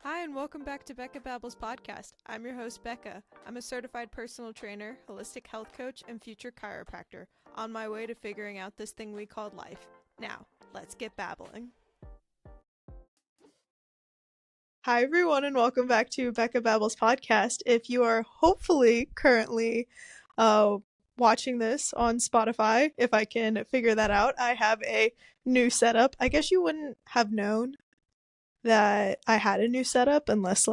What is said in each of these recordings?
Hi, and welcome back to Becca Babbles Podcast. I'm your host, Becca. I'm a certified personal trainer, holistic health coach, and future chiropractor on my way to figuring out this thing we call life. Now, let's get babbling. Hi, everyone, and welcome back to Becca Babbles Podcast. If you are hopefully currently watching this on Spotify, if I can figure that out, I have a new setup. I guess you wouldn't have known that I had a new setup unless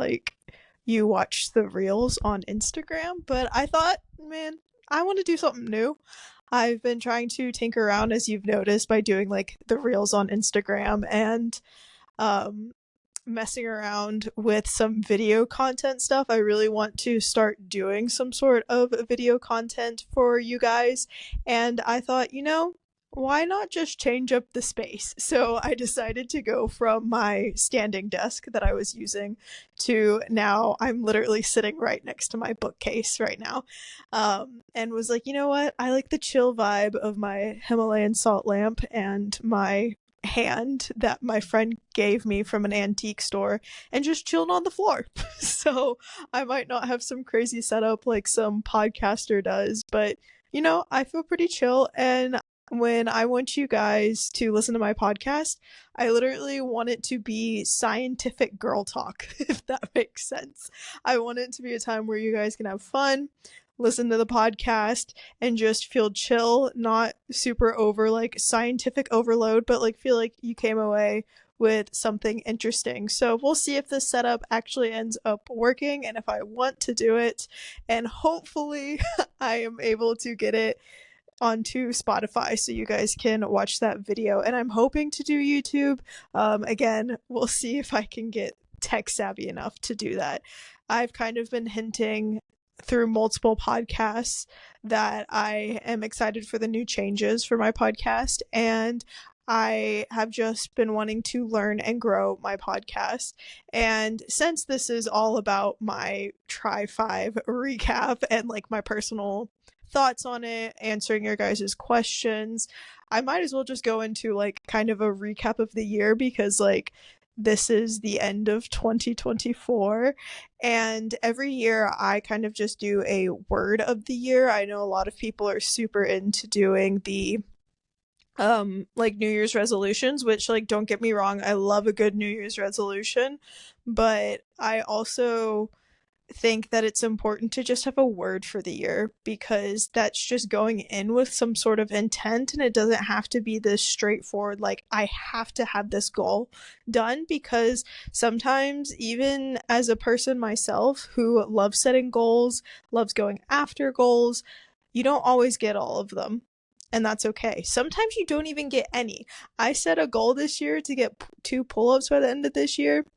you watch the reels on Instagram, but I thought, man, I want to do something new. I've been trying to tinker around, as you've noticed, by doing the reels on Instagram and messing around with some video content stuff. I really want to start doing some sort of video content for you guys, and I thought, why not just change up the space? So I decided to go from my standing desk that I was using to now I'm literally sitting right next to my bookcase right now, and was like, you know what? I like the chill vibe of my Himalayan salt lamp and my hand that my friend gave me from an antique store and just chilling on the floor. So I might not have some crazy setup like some podcaster does, but I feel pretty chill. And when I want you guys to listen to my podcast, I literally want it to be scientific girl talk, if that makes sense. I want it to be a time where you guys can have fun, listen to the podcast, and just feel chill, not super over scientific overload, but feel like you came away with something interesting. So we'll see if this setup actually ends up working and if I want to do it, and hopefully I am able to get it onto Spotify so you guys can watch that video. And I'm hoping to do YouTube. Again, we'll see if I can get tech savvy enough to do that. I've kind of been hinting through multiple podcasts that I am excited for the new changes for my podcast, and I have just been wanting to learn and grow my podcast. And since this is all about my Try 5 recap and my personal thoughts on it, answering your guys' questions, I might as well just go into kind of a recap of the year, because this is the end of 2024, and every year I kind of just do a word of the year. I know a lot of people are super into doing the New Year's resolutions, which don't get me wrong, I love a good New Year's resolution, but I also think that it's important to just have a word for the year, because that's just going in with some sort of intent, and it doesn't have to be this straightforward I have to have this goal done, because sometimes, even as a person myself who loves setting goals, loves going after goals, you don't always get all of them. And that's okay. Sometimes you don't even get any. I set a goal this year to get 2 pull-ups by the end of this year.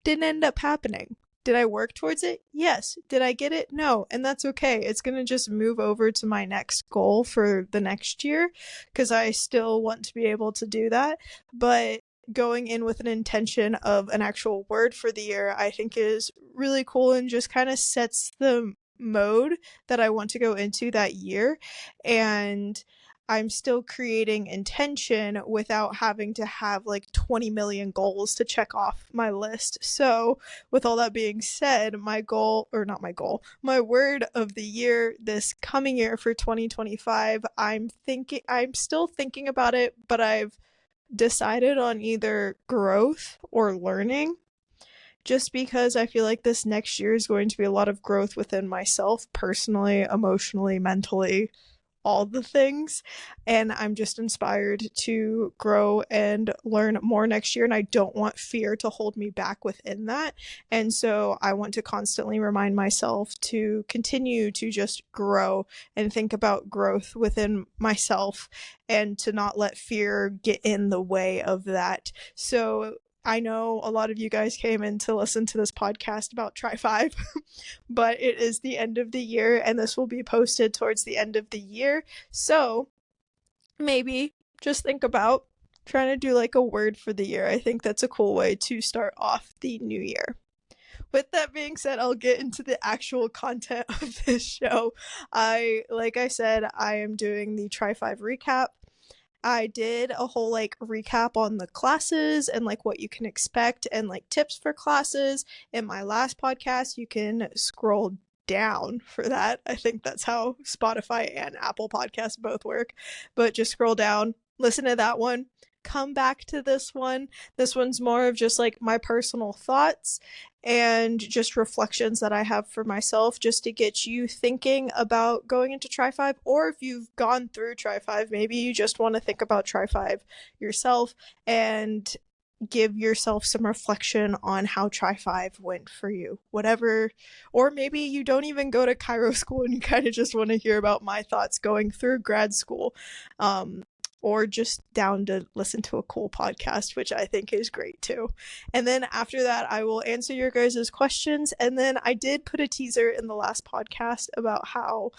Didn't end up happening. Did I work towards it? Yes. Did I get it? No. And that's okay. It's going to just move over to my next goal for the next year, because I still want to be able to do that. But going in with an intention of an actual word for the year, I think is really cool, and just kind of sets the mode that I want to go into that year. And I'm still creating intention without having to have 20 million goals to check off my list. So with all that being said, my word of the year this coming year for 2025, I'm still thinking about it, but I've decided on either growth or learning, just because I feel like this next year is going to be a lot of growth within myself, personally, emotionally, mentally, all the things, and I'm just inspired to grow and learn more next year, and I don't want fear to hold me back within that. And so I want to constantly remind myself to continue to just grow and think about growth within myself, and to not let fear get in the way of that. So I know a lot of you guys came in to listen to this podcast about Try 5, but it is the end of the year, and this will be posted towards the end of the year. So maybe just think about trying to do a word for the year. I think that's a cool way to start off the new year. With that being said, I'll get into the actual content of this show. Like I said, I am doing the Try 5 recap. I did a whole like recap on the classes and like what you can expect and like tips for classes in my last podcast. You can scroll down for that. I think that's how Spotify and Apple Podcasts both work. But just scroll down, listen to that one, come back to this one. This one's more of just like my personal thoughts and just reflections that I have for myself, just to get you thinking about going into Tri-5. Or if you've gone through Tri-5, maybe you just want to think about Tri-5 yourself and give yourself some reflection on how Tri-5 went for you, whatever. Or maybe you don't even go to chiro school and you kind of just want to hear about my thoughts going through grad school, or just down to listen to a cool podcast, which I think is great too. And then after that, I will answer your guys' questions. And then I did put a teaser in the last podcast about how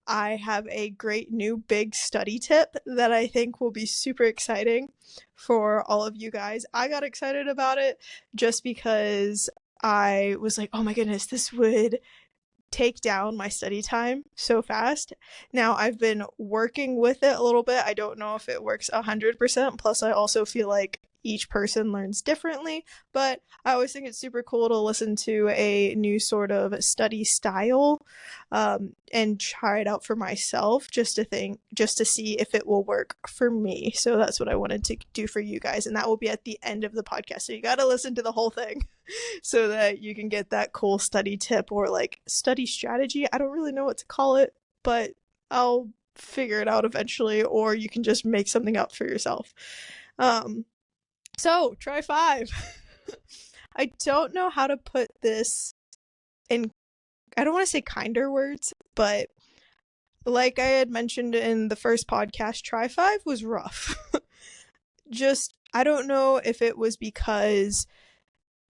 I have a great new big study tip that I think will be super exciting for all of you guys. I got excited about it just because I was like, oh my goodness, this would take down my study time so fast. Now I've been working with it a little bit. I don't know if it works 100%. Plus I also feel like each person learns differently, but I always think it's super cool to listen to a new sort of study style, and try it out for myself just to see if it will work for me. So that's what I wanted to do for you guys, and that will be at the end of the podcast. So you got to listen to the whole thing so that you can get that cool study tip or like study strategy. I don't really know what to call it, but I'll figure it out eventually, or you can just make something up for yourself. So Tri-5. I don't know how to put this in, I don't want to say kinder words, but like I had mentioned in the first podcast, Tri-5 was rough. Just, I don't know if it was because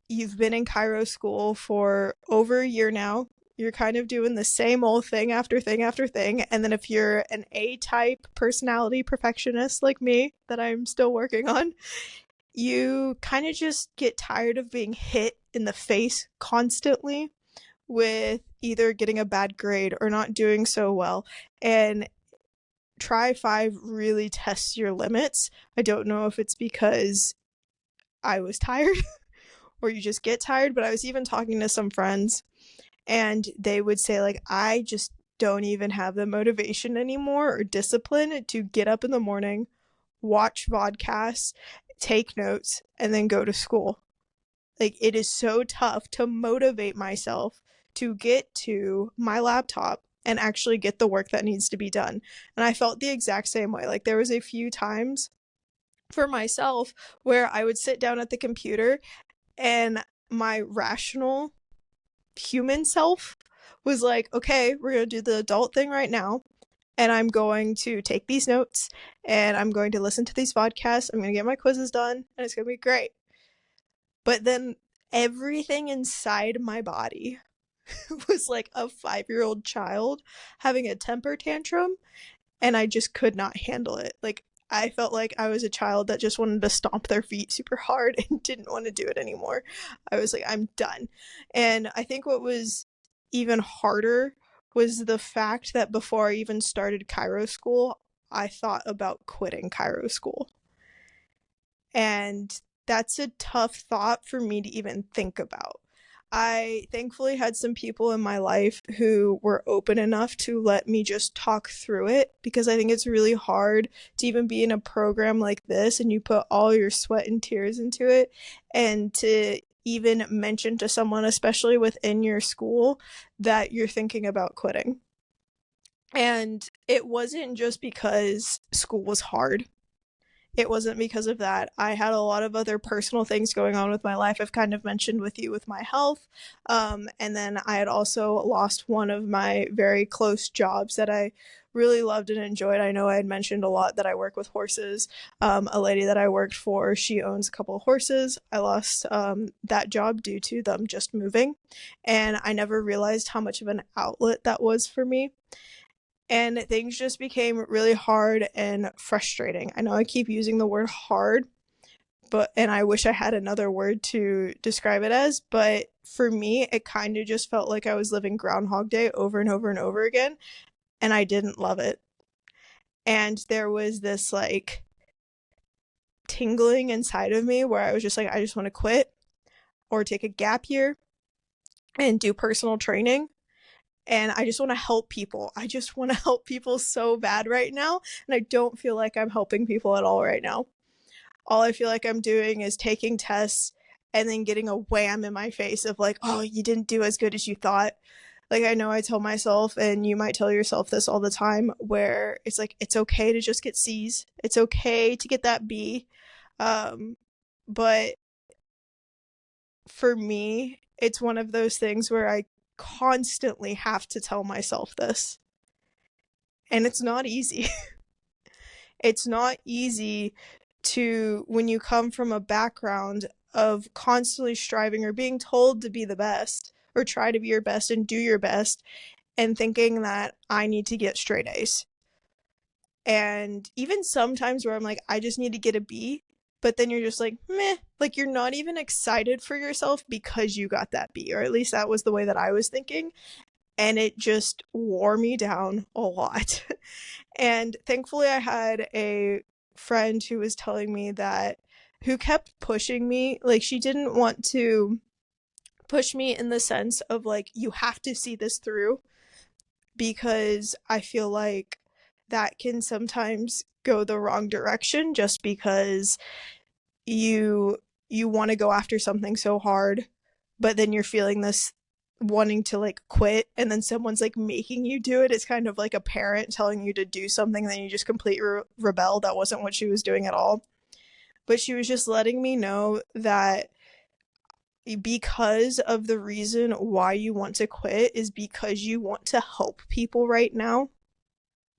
you've been in chiro school for over a year now. You're kind of doing the same old thing after thing after thing. And then if you're an A-type personality perfectionist like me, that I'm still working on, you kind of just get tired of being hit in the face constantly with either getting a bad grade or not doing so well. And Tri-5 really tests your limits. I don't know if it's because I was tired or you just get tired, but I was even talking to some friends and they would say like, I just don't even have the motivation anymore or discipline to get up in the morning, watch vodcasts, take notes, and then go to school. Like, it is so tough to motivate myself to get to my laptop and actually get the work that needs to be done. And I felt the exact same way. Like, there was a few times for myself where I would sit down at the computer and my rational human self was like, okay, we're going to do the adult thing right now. And I'm going to take these notes and I'm going to listen to these podcasts. I'm going to get my quizzes done and it's going to be great. But then everything inside my body was like a 5-year-old child having a temper tantrum, and I just could not handle it. Like, I felt like I was a child that just wanted to stomp their feet super hard and didn't want to do it anymore. I was like, I'm done. And I think what was even harder was the fact that before I even started chiro school, I thought about quitting chiro school. And that's a tough thought for me to even think about. I thankfully had some people in my life who were open enough to let me just talk through it, because I think it's really hard to even be in a program like this and you put all your sweat and tears into it, and to even mention to someone, especially within your school, that you're thinking about quitting. And it wasn't just because school was hard. It wasn't because of that. I had a lot of other personal things going on with my life. I've kind of mentioned with you with my health. And then I had also lost one of my very close jobs that I really loved and enjoyed. I know I had mentioned a lot that I work with horses. A lady that I worked for, she owns a couple of horses. I lost that job due to them just moving. And I never realized how much of an outlet that was for me. And things just became really hard and frustrating. I know I keep using the word hard, and I wish I had another word to describe it as, but for me, it kind of just felt like I was living Groundhog Day over and over and over again, and I didn't love it. And there was this like tingling inside of me where I was just like, I just want to quit or take a gap year and do personal training. And I just want to help people. I just want to help people so bad right now. And I don't feel like I'm helping people at all right now. All I feel like I'm doing is taking tests and then getting a wham in my face of like, oh, you didn't do as good as you thought. Like, I know I tell myself, and you might tell yourself this all the time, where it's like, it's okay to just get C's. It's okay to get that B. But for me, it's one of those things where I constantly have to tell myself this. And it's not easy. It's not easy to, when you come from a background of constantly striving or being told to be the best or try to be your best and do your best, and thinking that I need to get straight A's. And even sometimes where I'm like, I just need to get a B, but then you're just like, meh, like you're not even excited for yourself because you got that B, or at least that was the way that I was thinking. And it just wore me down a lot. And thankfully I had a friend who was telling me that, who kept pushing me. Like, she didn't want to push me in the sense of like, you have to see this through, because I feel like that can sometimes go the wrong direction just because you want to go after something so hard, but then you're feeling this wanting to like quit, and then someone's like making you do it. It's kind of like a parent telling you to do something, and then you just completely rebel. That wasn't what she was doing at all. But she was just letting me know that because of the reason why you want to quit is because you want to help people right now,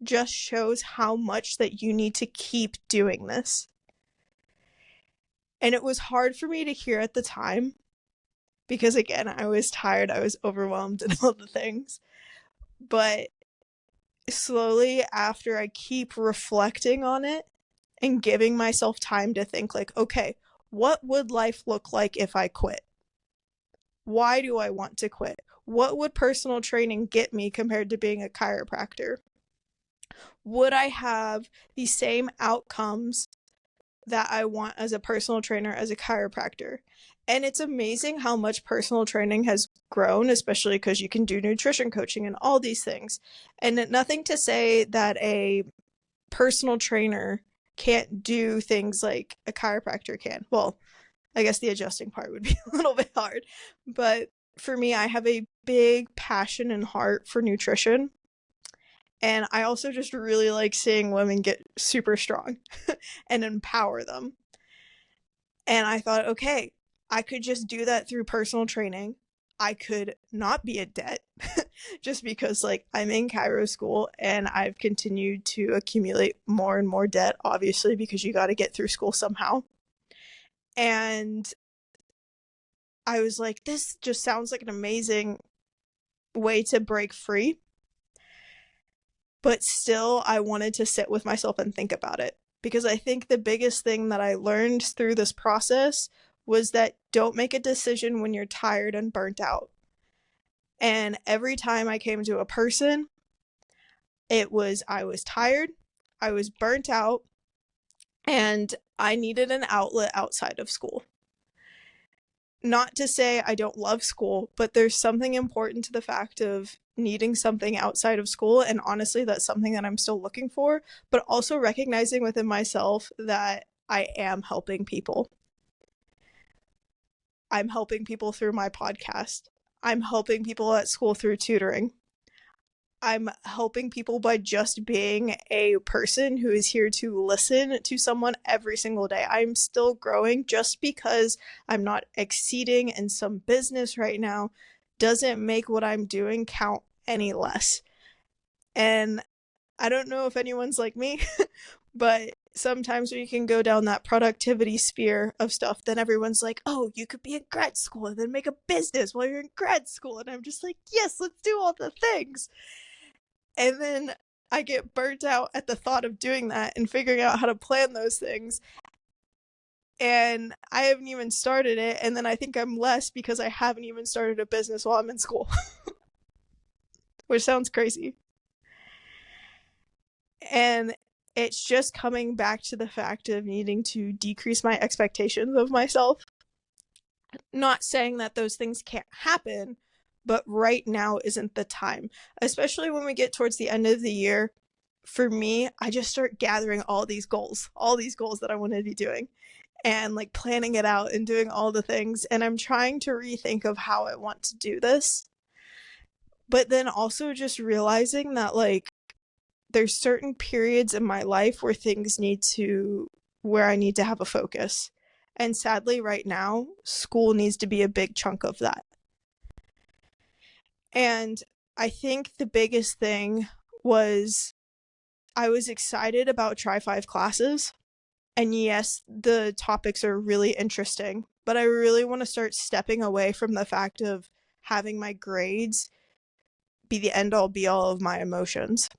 just shows how much that you need to keep doing this. And it was hard for me to hear at the time, because again, I was tired, I was overwhelmed and all the things. But slowly, after I keep reflecting on it and giving myself time to think like, okay, what would life look like if I quit? Why do I want to quit? What would personal training get me compared to being a chiropractor? Would I have the same outcomes that I want as a personal trainer as a chiropractor? And it's amazing how much personal training has grown, especially because you can do nutrition coaching and all these things. And nothing to say that a personal trainer can't do things like a chiropractor can. Well, I guess the adjusting part would be a little bit hard. But for me, I have a big passion and heart for nutrition. And I also just really like seeing women get super strong and empower them. And I thought, okay, I could just do that through personal training. I could not be in debt just because like I'm in chiro school and I've continued to accumulate more and more debt, obviously, because you got to get through school somehow. And I was like, this just sounds like an amazing way to break free. But still, I wanted to sit with myself and think about it, because I think the biggest thing that I learned through this process was that don't make a decision when you're tired and burnt out. And every time I came to a person, I was tired, I was burnt out, and I needed an outlet outside of school. Not to say I don't love school, but there's something important to the fact of needing something outside of school. And honestly, that's something that I'm still looking for, but also recognizing within myself that I am helping people. I'm helping people through my podcast. I'm helping people at school through tutoring. I'm helping people by just being a person who is here to listen to someone every single day. I'm still growing. Just because I'm not exceeding in some business right now doesn't make what I'm doing count any less. And I don't know if anyone's like me, but sometimes when you can go down that productivity sphere of stuff, then everyone's like, oh, you could be in grad school and then make a business while you're in grad school. And I'm just like, yes, let's do all the things. And then I get burnt out at the thought of doing that and figuring out how to plan those things. And I haven't even started it. And then I think I'm less because I haven't even started a business while I'm in school. Which sounds crazy. And it's just coming back to the fact of needing to decrease my expectations of myself. Not saying that those things can't happen, but right now isn't the time, especially when we get towards the end of the year. For me, I just start gathering all these goals that I want to be doing, and like planning it out and doing all the things. And I'm trying to rethink of how I want to do this. But then also just realizing that like there's certain periods in my life where where I need to have a focus. And sadly, right now, school needs to be a big chunk of that. And I think the biggest thing was I was excited about Try 5 classes. And yes, the topics are really interesting, but I really want to start stepping away from the fact of having my grades be the end all be all of my emotions.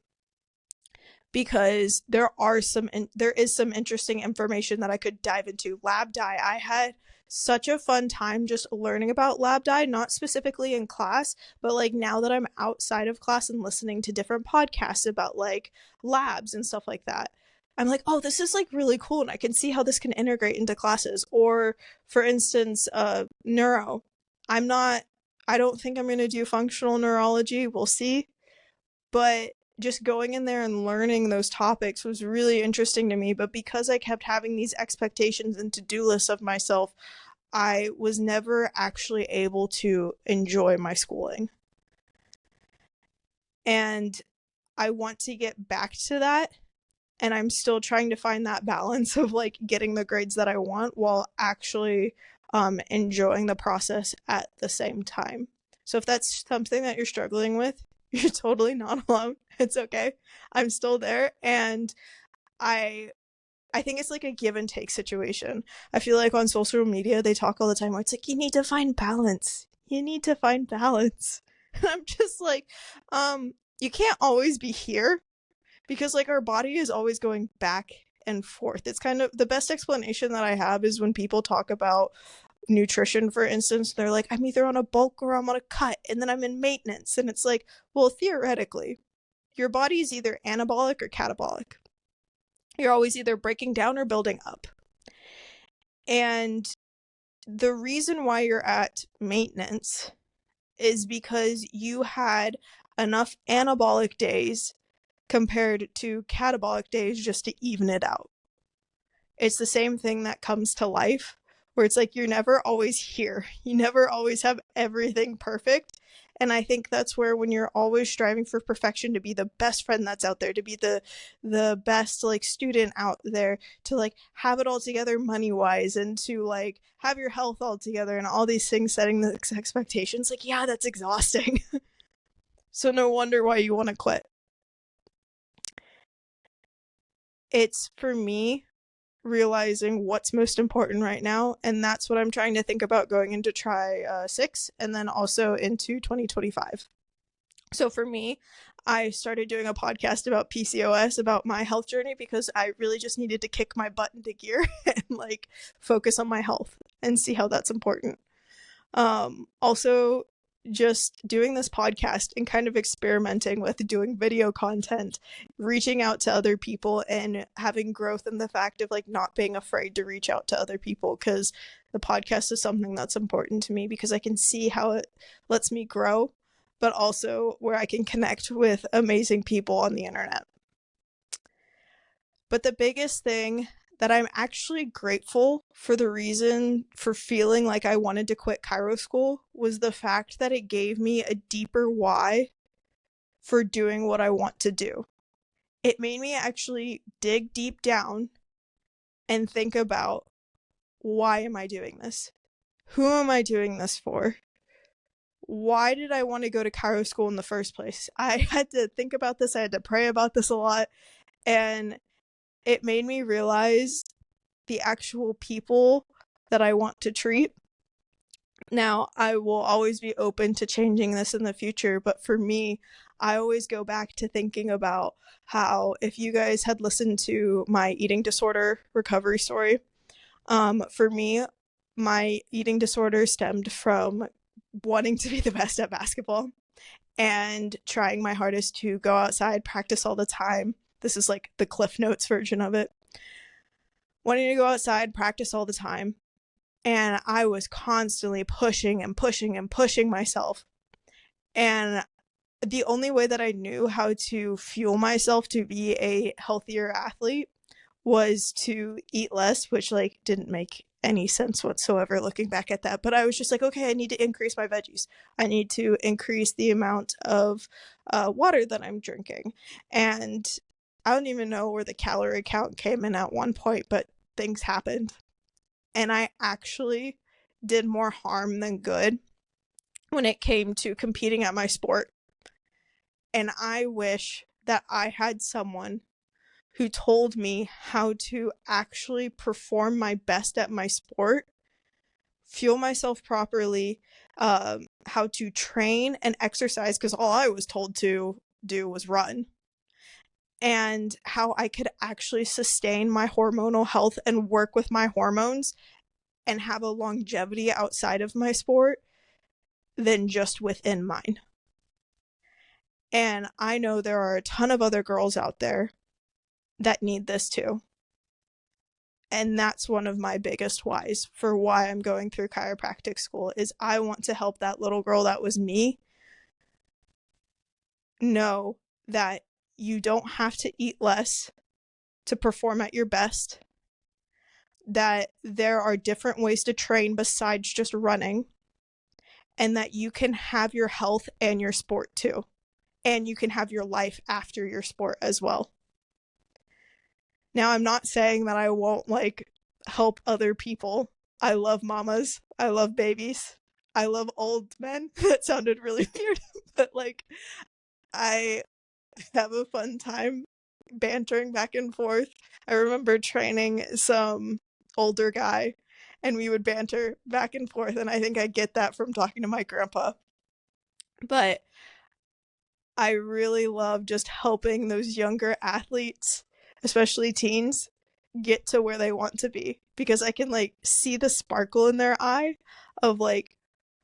Because there is some interesting information that I could dive into. Lab dye, I had such a fun time just learning about lab dye, not specifically in class, but like now that I'm outside of class and listening to different podcasts about like labs and stuff like that, I'm like, oh, this is like really cool, and I can see how this can integrate into classes. Or for instance, neuro. I don't think I'm going to do functional neurology. We'll see. But just going in there and learning those topics was really interesting to me. But because I kept having these expectations and to-do lists of myself, I was never actually able to enjoy my schooling. And I want to get back to that. And I'm still trying to find that balance of like getting the grades that I want while actually enjoying the process at the same time. So if that's something that you're struggling with, you're totally not alone. It's okay. I'm still there. And I think it's like a give and take situation. I feel like on social media, they talk all the time where it's like, you need to find balance. You need to find balance. And I'm just like, you can't always be here, because like our body is always going back and forth. It's kind of the best explanation that I have is when people talk about nutrition, for instance, they're like, I'm either on a bulk or I'm on a cut, and then I'm in maintenance. And it's like, well, theoretically, your body is either anabolic or catabolic. You're always either breaking down or building up. And the reason why you're at maintenance is because you had enough anabolic days compared to catabolic days just to even it out. It's the same thing that comes to life, where it's like you're never always here. You never always have everything perfect. And I think that's where, when you're always striving for perfection, to be the best friend that's out there, to be the best like student out there, to like have it all together money wise, and to like have your health all together, and all these things, setting the expectations, like, yeah, that's exhausting. So no wonder why you want to quit. It's, for me, realizing what's most important right now, and that's what I'm trying to think about going into Try 6 and then also into 2025. So for me, I started doing a podcast about PCOS, about my health journey, because I really just needed to kick my butt into gear and like focus on my health and see how that's important. Also, just doing this podcast and kind of experimenting with doing video content, reaching out to other people, and having growth in the fact of like not being afraid to reach out to other people, because the podcast is something that's important to me, because I can see how it lets me grow, but also where I can connect with amazing people on the internet. But the biggest thing that I'm actually grateful for, the reason for feeling like I wanted to quit chiro school, was the fact that it gave me a deeper why for doing what I want to do. It made me actually dig deep down and think about, why am I doing this? Who am I doing this for? Why did I want to go to chiro school in the first place? I had to think about this. I had to pray about this a lot. And it made me realize the actual people that I want to treat. Now, I will always be open to changing this in the future, but for me, I always go back to thinking about how, if you guys had listened to my eating disorder recovery story, for me, my eating disorder stemmed from wanting to be the best at basketball and trying my hardest to go outside, practice all the time, This is like the Cliff Notes version of it. Wanting to go outside, practice all the time. And I was constantly pushing and pushing and pushing myself. And the only way that I knew how to fuel myself to be a healthier athlete was to eat less, which like didn't make any sense whatsoever looking back at that. But I was just like, okay, I need to increase my veggies. I need to increase the amount of water that I'm drinking. And I don't even know where the calorie count came in at one point, but things happened. And I actually did more harm than good when it came to competing at my sport. And I wish that I had someone who told me how to actually perform my best at my sport, fuel myself properly, how to train and exercise, because all I was told to do was run, and how I could actually sustain my hormonal health and work with my hormones and have a longevity outside of my sport than just within mine. And I know there are a ton of other girls out there that need this too. And that's one of my biggest whys for why I'm going through chiropractic school, is I want to help that little girl that was me know that you don't have to eat less to perform at your best, that there are different ways to train besides just running, and that you can have your health and your sport too. And you can have your life after your sport as well. Now, I'm not saying that I won't like help other people. I love mamas. I love babies. I love old men. That sounded really weird, but like I have a fun time bantering back and forth. I remember training some older guy and we would banter back and forth, and I think I get that from talking to my grandpa. But I really love just helping those younger athletes, especially teens, get to where they want to be, because I can like see the sparkle in their eye of like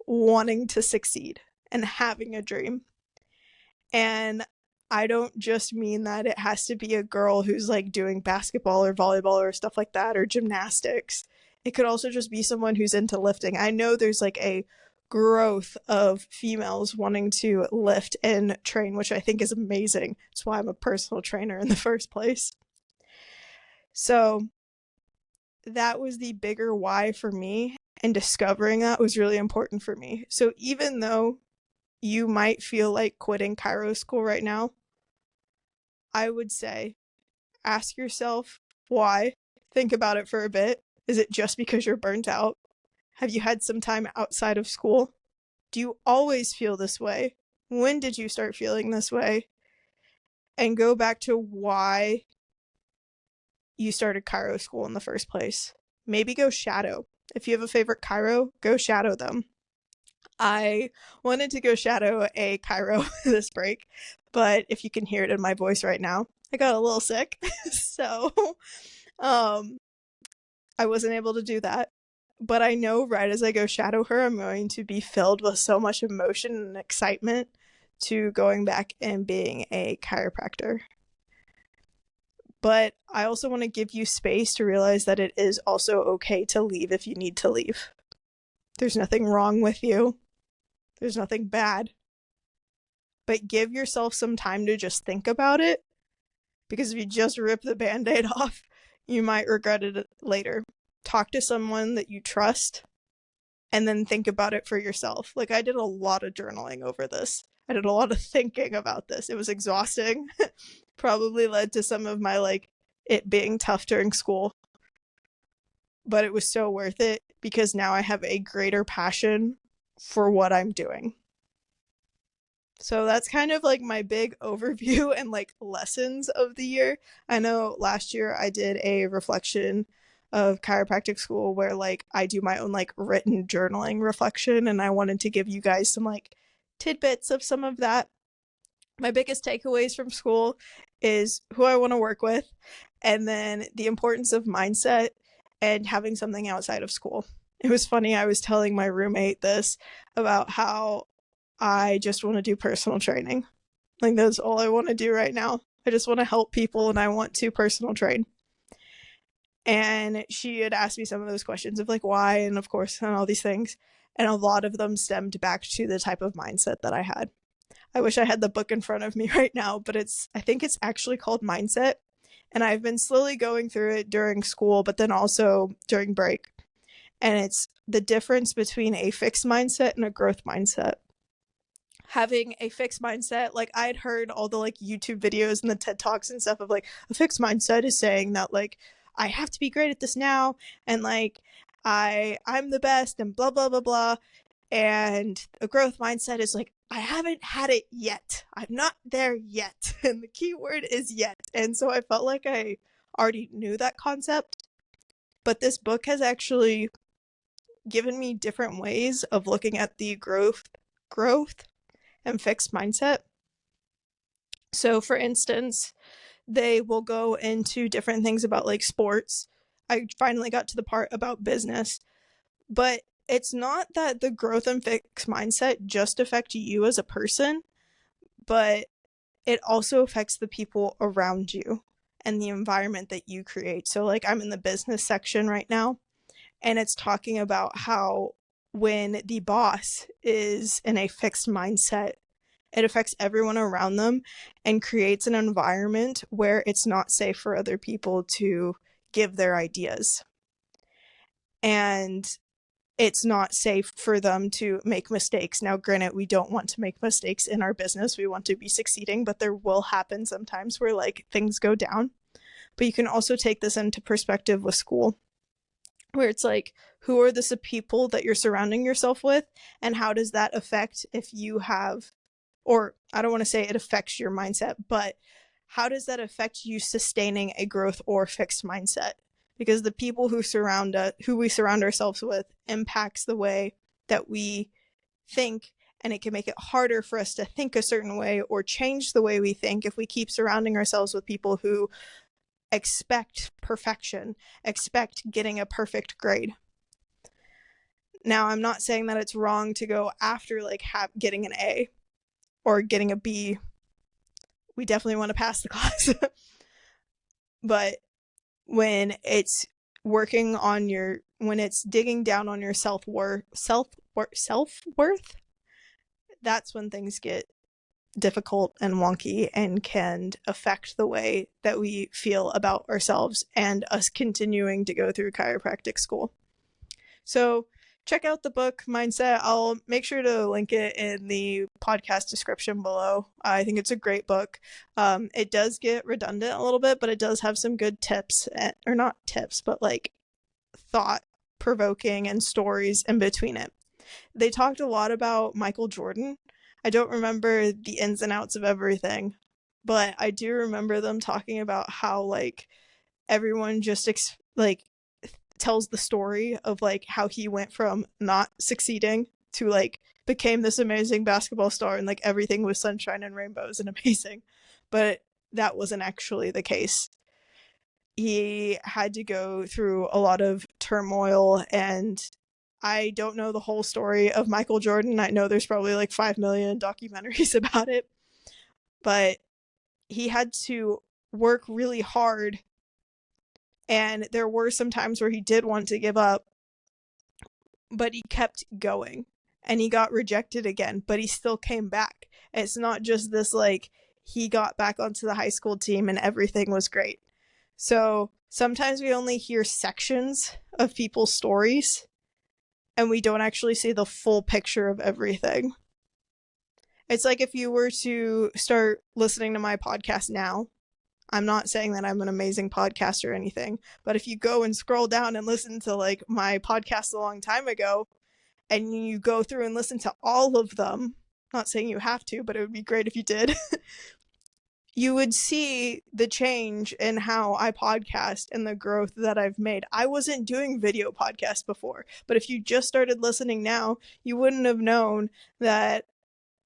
wanting to succeed and having a dream. And I don't just mean that it has to be a girl who's like doing basketball or volleyball or stuff like that, or gymnastics. It could also just be someone who's into lifting. I know there's like a growth of females wanting to lift and train, which I think is amazing. That's why I'm a personal trainer in the first place. So that was the bigger why for me, and discovering that was really important for me. So even though you might feel like quitting chiro school right now, I would say ask yourself why. Think about it for a bit. Is it just because you're burnt out? Have you had some time outside of school? Do you always feel this way? When did you start feeling this way? And go back to why you started chiro school in the first place. Maybe go shadow. If you have a favorite chiro, go shadow them. I wanted to go shadow a chiro this break, but if you can hear it in my voice right now, I got a little sick. So I wasn't able to do that. But I know right as I go shadow her, I'm going to be filled with so much emotion and excitement to going back and being a chiropractor. But I also want to give you space to realize that it is also okay to leave if you need to leave. There's nothing wrong with you. There's nothing bad. But give yourself some time to just think about it, because if you just rip the Band-Aid off, you might regret it later. Talk to someone that you trust, and then think about it for yourself. Like, I did a lot of journaling over this. I did a lot of thinking about this. It was exhausting. Probably led to some of my, like, it being tough during school. But it was so worth it, because now I have a greater passion for what I'm doing. So that's kind of like my big overview and like lessons of the year. I know last year I did a reflection of chiropractic school where like I do my own like written journaling reflection, and I wanted to give you guys some like tidbits of some of that. My biggest takeaways from school is who I want to work with, and then the importance of mindset and having something outside of school. It was funny, I was telling my roommate this about how I just want to do personal training. Like, that's all I want to do right now. I just want to help people and I want to personal train. And she had asked me some of those questions of like why and of course and all these things. And a lot of them stemmed back to the type of mindset that I had. I wish I had the book in front of me right now, but I think it's actually called Mindset. And I've been slowly going through it during school, but then also during break. And it's the difference between a fixed mindset and a growth mindset. Having a fixed mindset, like I'd heard all the like YouTube videos and the TED Talks and stuff of like a fixed mindset is saying that like I have to be great at this now and like I'm the best and blah blah blah blah. And a growth mindset is like I haven't had it yet. I'm not there yet. And the key word is yet. And so I felt like I already knew that concept. But this book has actually given me different ways of looking at the growth and fixed mindset. So for instance, they will go into different things about like sports. I finally got to the part about business, but it's not that the growth and fixed mindset just affect you as a person, but it also affects the people around you and the environment that you create. So like I'm in the business section right now, and it's talking about how when the boss is in a fixed mindset, it affects everyone around them and creates an environment where it's not safe for other people to give their ideas. And it's not safe for them to make mistakes. Now, granted, we don't want to make mistakes in our business. We want to be succeeding, but there will happen sometimes where like things go down. But you can also take this into perspective with school, where it's like, who are the people that you're surrounding yourself with? And how does that affect if you have, or I don't want to say it affects your mindset, but how does that affect you sustaining a growth or fixed mindset? Because the people who we surround ourselves with impacts the way that we think, and it can make it harder for us to think a certain way or change the way we think if we keep surrounding ourselves with people who expect perfection, expect getting a perfect grade. Now, I'm not saying that it's wrong to go after like getting an A or getting a B. We definitely want to pass the class. But when it's when it's digging down on your self-worth, that's when things get difficult and wonky and can affect the way that we feel about ourselves and us continuing to go through chiropractic school. So check out the book Mindset. I'll make sure to link it in the podcast description below. I think it's a great book. It does get redundant a little bit, but it does have some good tips, or not tips, but like thought provoking and stories in between it. They talked a lot about Michael Jordan. I don't remember the ins and outs of everything, but I do remember them talking about how like everyone just tells the story of like how he went from not succeeding to like became this amazing basketball star and like everything was sunshine and rainbows and amazing. But that wasn't actually the case. He had to go through a lot of turmoil, and I don't know the whole story of Michael Jordan. I know there's probably like 5 million documentaries about it, but he had to work really hard. And there were some times where he did want to give up, but he kept going and he got rejected again, but he still came back. It's not just this like he got back onto the high school team and everything was great. So sometimes we only hear sections of people's stories and we don't actually see the full picture of everything. It's like if you were to start listening to my podcast now, I'm not saying that I'm an amazing podcaster or anything, but if you go and scroll down and listen to like my podcast a long time ago, and you go through and listen to all of them, not saying you have to, but it would be great if you did, you would see the change in how I podcast and the growth that I've made. I wasn't doing video podcasts before, but if you just started listening now, you wouldn't have known that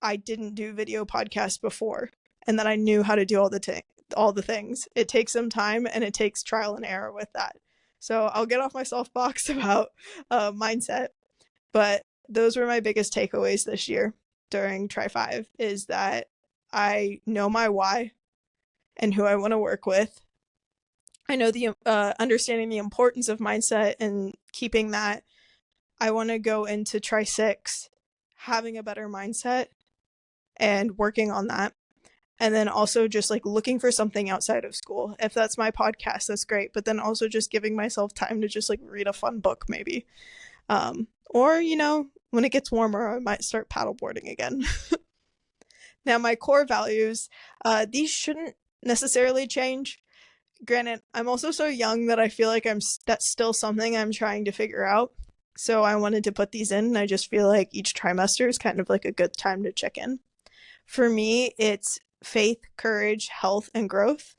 I didn't do video podcasts before and that I knew how to do all the things. It takes some time and it takes trial and error with that. So I'll get off my soapbox about mindset, but those were my biggest takeaways this year during Tri 5 is that I know my why. and who I want to work with. I know the understanding the importance of mindset and keeping that. I want to go into Tri-6 having a better mindset and working on that. And then also just like looking for something outside of school. If that's my podcast, that's great. But then also just giving myself time to just like read a fun book maybe. Or, you know, when it gets warmer, I might start paddleboarding again. Now, my core values, these shouldn't necessarily change. Granted, I'm also so young that I feel like that's still something I'm trying to figure out. So I wanted to put these in, and I just feel like each trimester is kind of like a good time to check in. For me, it's faith, courage, health, and growth.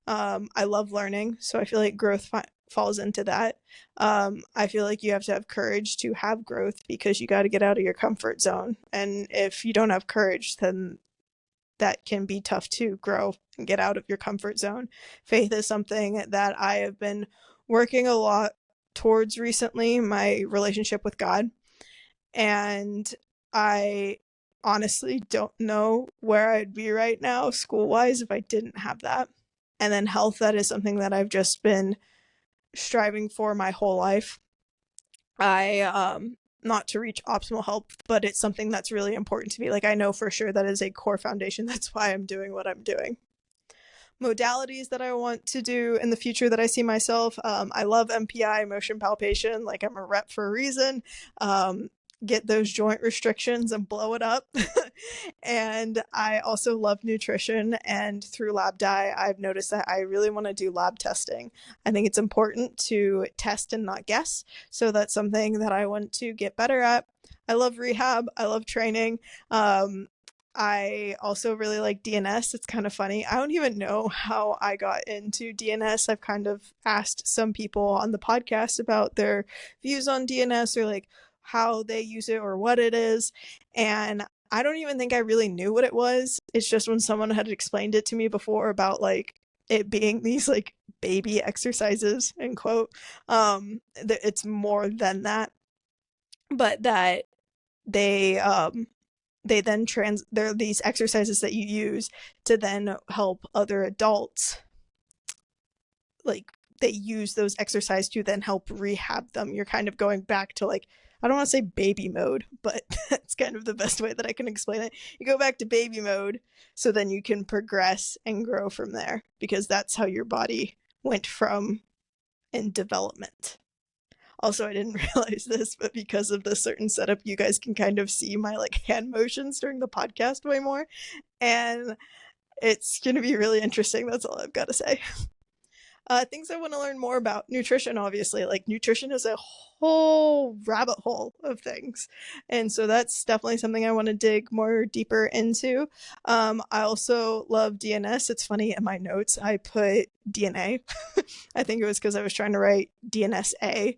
I love learning, so I feel like growth falls into that. I feel like you have to have courage to have growth because you got to get out of your comfort zone. And if you don't have courage, then that can be tough to grow and get out of your comfort zone. Faith is something that I have been working a lot towards recently, my relationship with God. And I honestly don't know where I'd be right now school-wise if I didn't have that. And then health, that is something that I've just been striving for my whole life. Not to reach optimal health, but it's something that's really important to me. Like, I know for sure that is a core foundation. That's why I'm doing what I'm doing. Modalities that I want to do in the future that I see myself. I love MPI, motion palpation. Like, I'm a rep for a reason. Get those joint restrictions and blow it up. And I also love nutrition, and through lab dye, I've noticed that I really want to do lab testing. I think it's important to test and not guess. So that's something that I want to get better at. I love rehab. I love training. I also really like DNS. It's kind of funny. I don't even know how I got into DNS. I've kind of asked some people on the podcast about their views on DNS or like how they use it or what it is. And I don't even think I really knew what it was. It's just when someone had explained it to me before about like it being these like baby exercises, end quote. It's more than that, but that they then there are these exercises that you use to then help other adults. Like, they use those exercises to then help rehab them. You're kind of going back to like, I don't want to say baby mode, but that's kind of the best way that I can explain it. You go back to baby mode so then you can progress and grow from there, because that's how your body went from in development. Also, I didn't realize this, but because of the certain setup, you guys can kind of see my like hand motions during the podcast way more. And it's going to be really interesting. That's all I've got to say. Things I want to learn more about. Nutrition, obviously. Like, nutrition is a whole rabbit hole of things. And so that's definitely something I want to dig more deeper into. I also love DNS. It's funny, in my notes, I put DNA. I think it was because I was trying to write DNSA,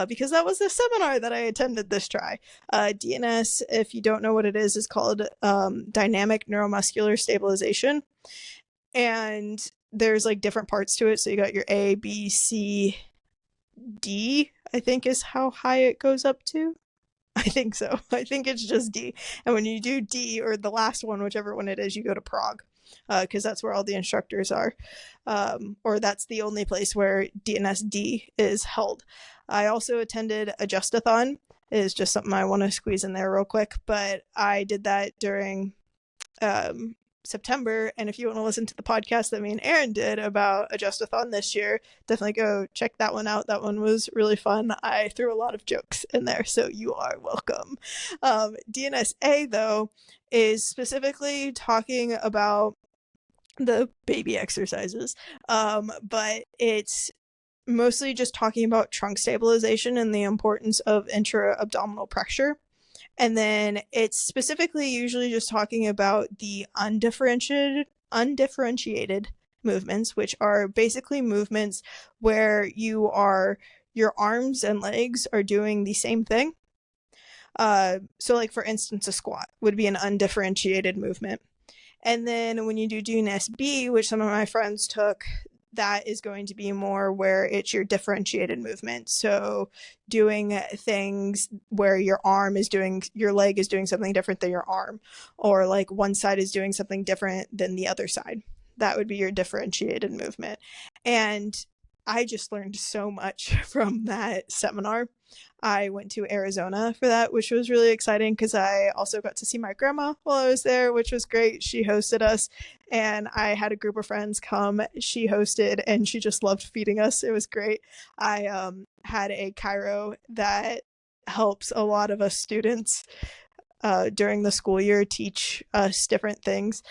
because that was the seminar that I attended this try. DNS, if you don't know what it is called dynamic neuromuscular stabilization. And there's like different parts to it. So you got your A, B, C, D, I think is how high it goes up to. I think so. I think it's just D. And when you do D, or the last one, whichever one it is, you go to Prague, because that's where all the instructors are. Or that's the only place where DNSD is held. I also attended a Justathon. It is just something I want to squeeze in there real quick. But I did that during September, and if you want to listen to the podcast that me and Aaron did about Adjustathon this year, definitely go check that one out. That one was really fun. I threw a lot of jokes in there, so you are welcome. DNSA, though, is specifically talking about the baby exercises, but it's mostly just talking about trunk stabilization and the importance of intra-abdominal pressure. And then it's specifically usually just talking about the undifferentiated movements, which are basically movements where your arms and legs are doing the same thing. So like, for instance, a squat would be an undifferentiated movement. And then when you do DNSB, which some of my friends took, that is going to be more where it's your differentiated movement. So doing things where your leg is doing something different than your arm, or like one side is doing something different than the other side. That would be your differentiated movement. And I just learned so much from that seminar. I went to Arizona for that, which was really exciting because I also got to see my grandma while I was there, which was great. She hosted us, and I had a group of friends come. She hosted, and she just loved feeding us. It was great. I had a chiro that helps a lot of us students during the school year teach us different things.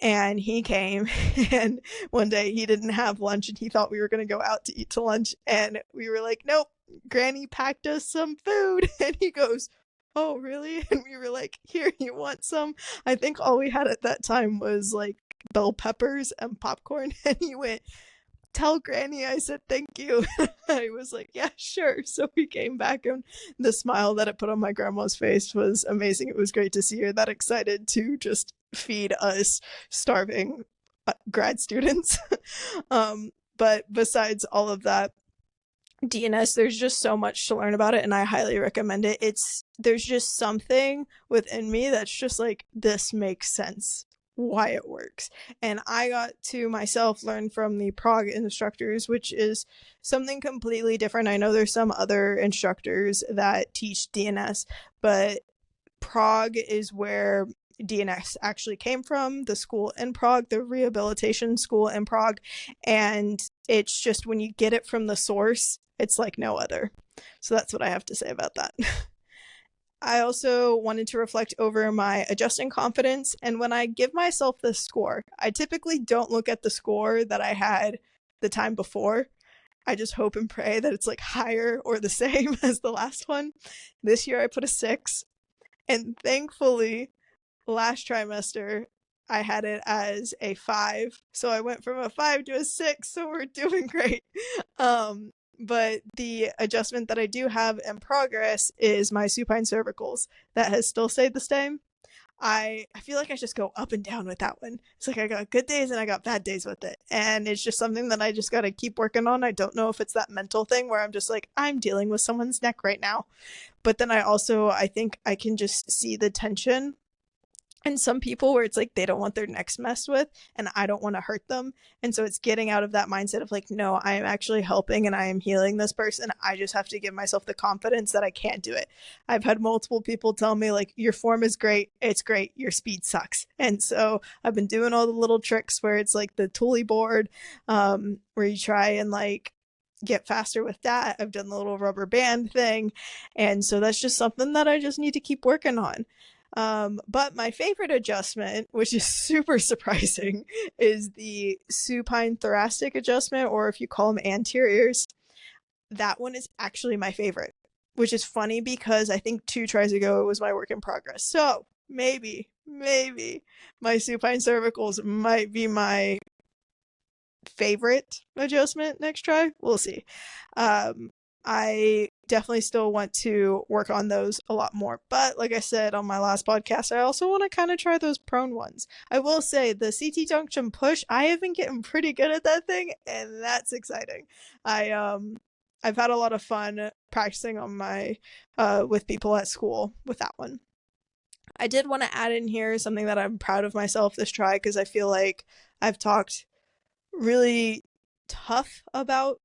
And he came, and one day he didn't have lunch, and he thought we were going to go out to eat to lunch. And we were like, nope, Granny packed us some food. And he goes, oh, really? And we were like, here, you want some? I think all we had at that time was like bell peppers and popcorn. And he went, tell Granny I said thank you. I was like, yeah, sure. So we came back, and the smile that it put on my grandma's face was amazing. It was great to see her that excited to just feed us starving grad students. But besides all of that, DNS, there's just so much to learn about it, and I highly recommend it. There's just something within me that's just like, this makes sense why it works. And I got to myself learn from the prog instructors, which is something completely different. I know there's some other instructors that teach DNS, but prog is where DNS actually came from, the school in Prague, the rehabilitation school in Prague. And it's just, when you get it from the source, it's like no other. So that's what I have to say about that. I also wanted to reflect over my adjusting confidence. And when I give myself this score, I typically don't look at the score that I had the time before. I just hope and pray that it's like higher or the same as the last one. This year I put a 6. And thankfully, last trimester, I had it as a 5. So I went from a 5 to a 6. So we're doing great. But the adjustment that I do have in progress is my supine cervicals. That has still stayed the same. I feel like I just go up and down with that one. It's like I got good days and I got bad days with it. And it's just something that I just got to keep working on. I don't know if it's that mental thing where I'm just like, I'm dealing with someone's neck right now. But then I think I can just see the tension in some people where it's like they don't want their necks messed with, and I don't want to hurt them. And so it's getting out of that mindset of like, no, I am actually helping and I am healing this person. I just have to give myself the confidence that I can do it. I've had multiple people tell me like, your form is great. It's great. Your speed sucks. And so I've been doing all the little tricks where it's like the Thule board, where you try and like get faster with that. I've done the little rubber band thing. And so that's just something that I just need to keep working on. But my favorite adjustment, which is super surprising, is the supine thoracic adjustment, or if you call them anteriors. That one is actually my favorite, which is funny because I think 2 tries ago it was my work in progress. So maybe my supine cervicals might be my favorite adjustment next try. We'll see. I definitely still want to work on those a lot more. But like I said on my last podcast, I also want to kind of try those prone ones. I will say the CT junction push, I have been getting pretty good at that thing, and that's exciting. I've had a lot of fun practicing on my with people at school with that one. I did want to add in here something that I'm proud of myself this try, because I feel like I've talked really tough about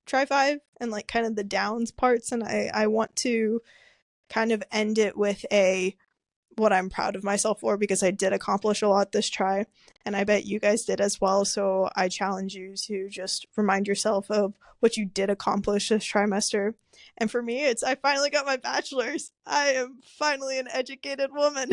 try 5 and like kind of the downs parts, and I want to kind of end it with what I'm proud of myself for, because I did accomplish a lot this try, and I bet you guys did as well. So I challenge you to just remind yourself of what you did accomplish this trimester. And for me, I finally got my bachelor's. I am finally an educated woman.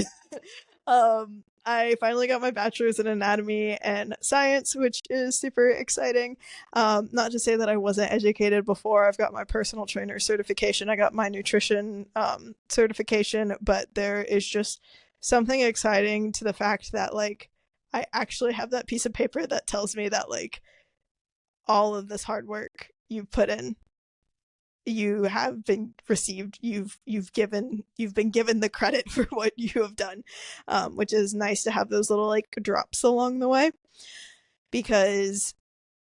I finally got my bachelor's in anatomy and science, which is super exciting. Not to say that I wasn't educated before. I've got my personal trainer certification. I got my nutrition certification, but there is just something exciting to the fact that like I actually have that piece of paper that tells me that like all of this hard work you've put in, you have been received, you've been given the credit for what you have done, which is nice to have those little like drops along the way, because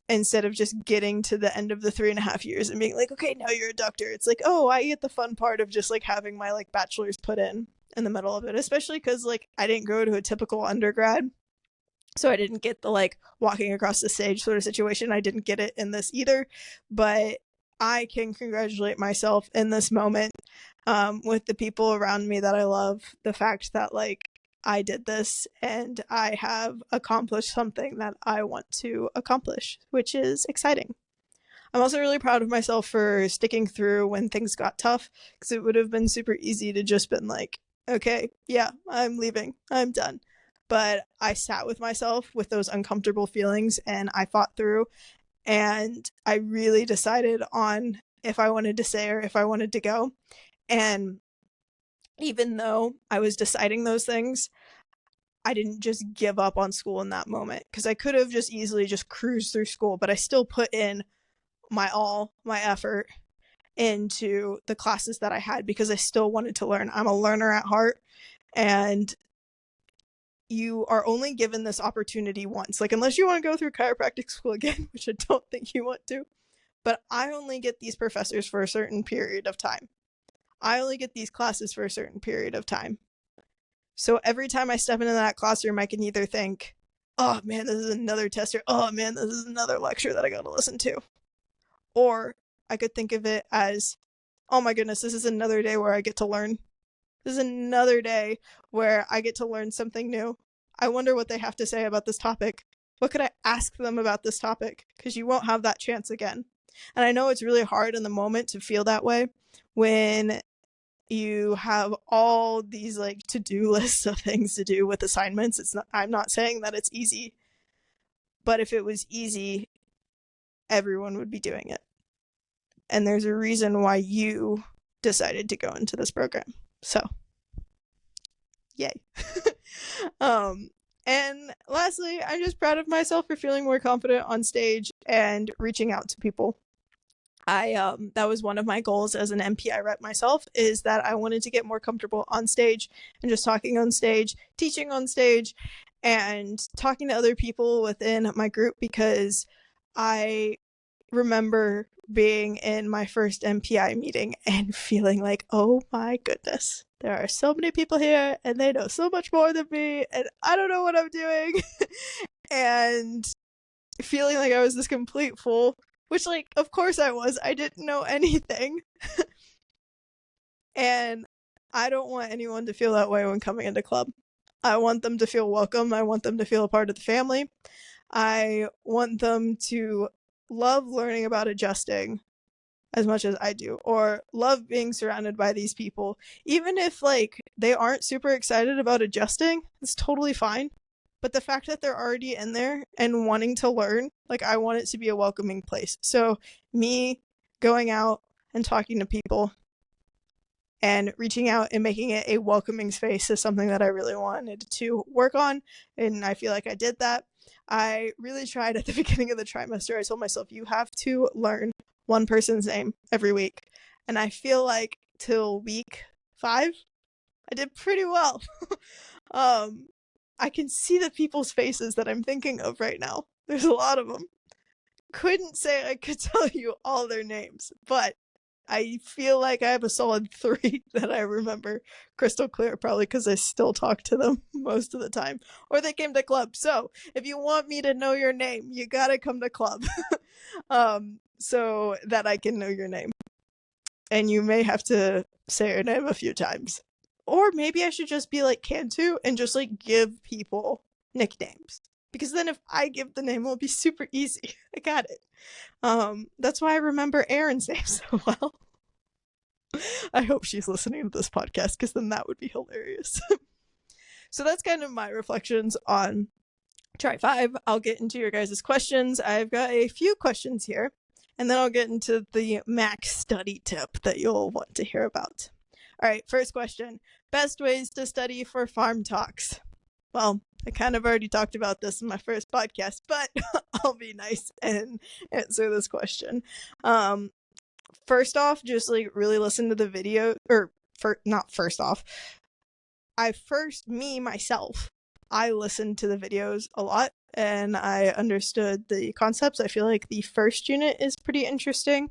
instead of just getting to the end of the 3.5 years and being like, okay, now you're a doctor, it's like, oh, I get the fun part of just like having my like bachelor's put in the middle of it, especially because like I didn't go to a typical undergrad. So I didn't get the like walking across the stage sort of situation. I didn't get it in this either, but I can congratulate myself in this moment, with the people around me that I love. The fact that like I did this and I have accomplished something that I want to accomplish, which is exciting. I'm also really proud of myself for sticking through when things got tough, because it would have been super easy to just been like, okay, yeah, I'm leaving, I'm done. But I sat with myself with those uncomfortable feelings and I fought through, and I really decided on if I wanted to stay or if I wanted to go. And even though I was deciding those things, I didn't just give up on school in that moment, because I could have just easily just cruised through school, but I still put in my all, my effort into the classes that I had because I still wanted to learn. I'm a learner at heart, and you are only given this opportunity once. Like, unless you want to go through chiropractic school again, which I don't think you want to, but I only get these professors for a certain period of time. I only get these classes for a certain period of time. So every time I step into that classroom, I can either think, oh man, this is another tester. Oh man, this is another lecture that I got to listen to. Or I could think of it as, oh my goodness, this is another day where I get to learn. This is another day where I get to learn something new. I wonder what they have to say about this topic. What could I ask them about this topic? Because you won't have that chance again. And I know it's really hard in the moment to feel that way when you have all these like to-do lists of things to do with assignments. I'm not saying that it's easy, but if it was easy, everyone would be doing it. And there's a reason why you decided to go into this program. So, yay. And lastly, I'm just proud of myself for feeling more confident on stage and reaching out to people. That was one of my goals as an MPI rep myself, is that I wanted to get more comfortable on stage and just talking on stage, teaching on stage, and talking to other people within my group, because I remember being in my first MPI meeting and feeling like, oh my goodness, there are so many people here and they know so much more than me and I don't know what I'm doing. And feeling like I was this complete fool, which, like, of course I was. I didn't know anything. And I don't want anyone to feel that way when coming into club. I want them to feel welcome. I want them to feel a part of the family. I want them to love learning about adjusting as much as I do, or love being surrounded by these people. Even if like they aren't super excited about adjusting, it's totally fine. But the fact that they're already in there and wanting to learn, like, I want it to be a welcoming place. So me going out and talking to people and reaching out and making it a welcoming space is something that I really wanted to work on, and I feel like I did that. I really tried at the beginning of the trimester. I told myself, you have to learn one person's name every week. And I feel like till week 5, I did pretty well. I can see the people's faces that I'm thinking of right now. There's a lot of them. Couldn't say I could tell you all their names, but I feel like I have a solid 3 that I remember crystal clear, probably because I still talk to them most of the time, or they came to club. So if you want me to know your name, you gotta come to club. So that I can know your name. And you may have to say your name a few times. Or maybe I should just be like Cantu and just like give people nicknames. Because then if I give the name, it'll be super easy. I got it. That's why I remember Erin's name so well. I hope she's listening to this podcast, because then that would be hilarious. So that's kind of my reflections on Try 5. I'll get into your guys' questions. I've got a few questions here, and then I'll get into the max study tip that you'll want to hear about. All right, first question. Best ways to study for Pharm Talks? Well, I kind of already talked about this in my first podcast, but I'll be nice and answer this question. First off, just like really listen to the video, or not first off. Myself, I listened to the videos a lot and I understood the concepts. I feel like the first unit is pretty interesting.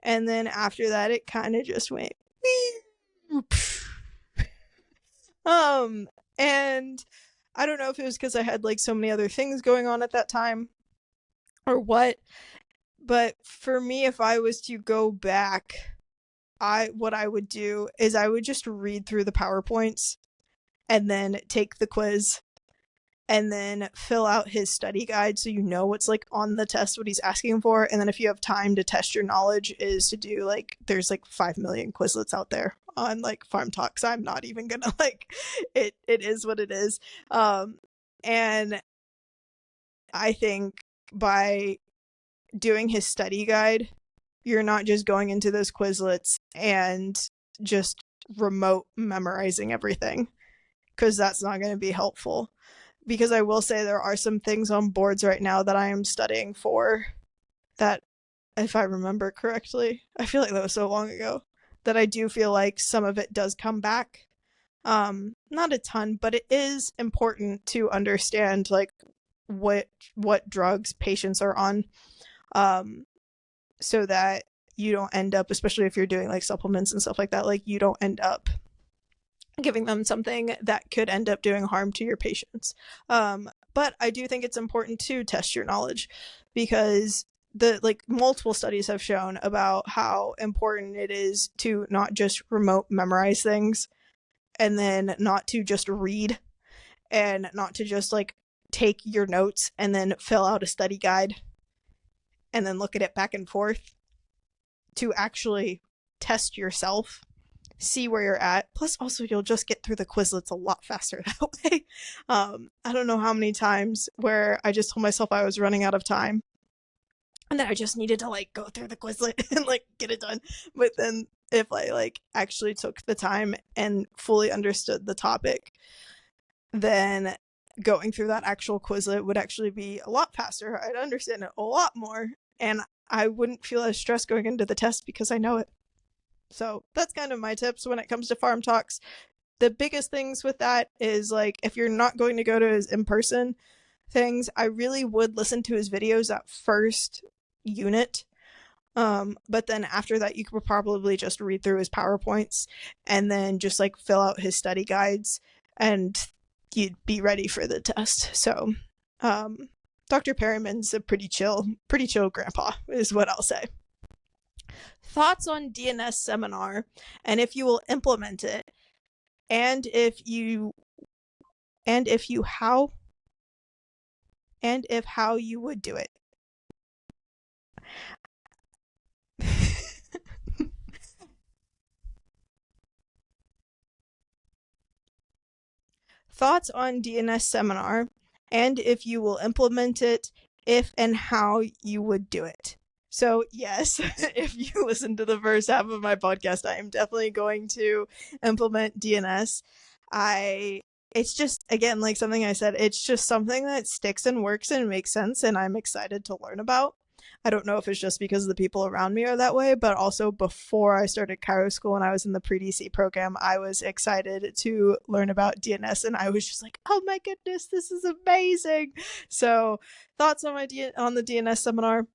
And then after that, it kind of just went. And I don't know if it was because I had like so many other things going on at that time or what, but for me, if I was to go back, what I would do is I would just read through the PowerPoints and then take the quiz and then fill out his study guide so you know what's like on the test, what he's asking for. And then if you have time to test your knowledge, is to do like, there's like 5 million Quizlets out there on like Pharm Talks. I'm not even gonna like it is what it is. And I think by doing his study guide, you're not just going into those Quizlets and just remote memorizing everything, because that's not going to be helpful. Because I will say there are some things on boards right now that I am studying for that, if I remember correctly, I feel like that was so long ago, that I do feel like some of it does come back. Not a ton, but it is important to understand like what drugs patients are on, so that you don't end up, especially if you're doing like supplements and stuff like that, like you don't end up giving them something that could end up doing harm to your patients. But I do think it's important to test your knowledge, because the like multiple studies have shown about how important it is to not just remote memorize things, and then not to just read, and not to just like take your notes and then fill out a study guide and then look at it back and forth, to actually test yourself, see where you're at. Plus, also, you'll just get through the Quizlets a lot faster that way. I don't know how many times where I just told myself I was running out of time, and then I just needed to like go through the Quizlet and like get it done. But then if I like actually took the time and fully understood the topic, then going through that actual Quizlet would actually be a lot faster. I'd understand it a lot more, and I wouldn't feel as stressed going into the test because I know it. So that's kind of my tips when it comes to Pharm Talks. The biggest things with that is like, if you're not going to go to his in-person things, I really would listen to his videos that first unit. But then after that, you could probably just read through his PowerPoints and then just like fill out his study guides, and you'd be ready for the test. So, Dr. Perryman's a pretty chill grandpa, is what I'll say. Thoughts on DNS seminar, and if you will implement it, and if how you would do it. Thoughts on DNS seminar, and if you will implement it, if and how you would do it. So yes, if you listen to the first half of my podcast, I am definitely going to implement DNS. It's just, again, like something I said, it's just something that sticks and works and makes sense, and I'm excited to learn about. I don't know if it's just because the people around me are that way, but also before I started chiro school and I was in the pre-DC program, I was excited to learn about DNS, and I was just like, oh my goodness, this is amazing. So thoughts on on the DNS seminar.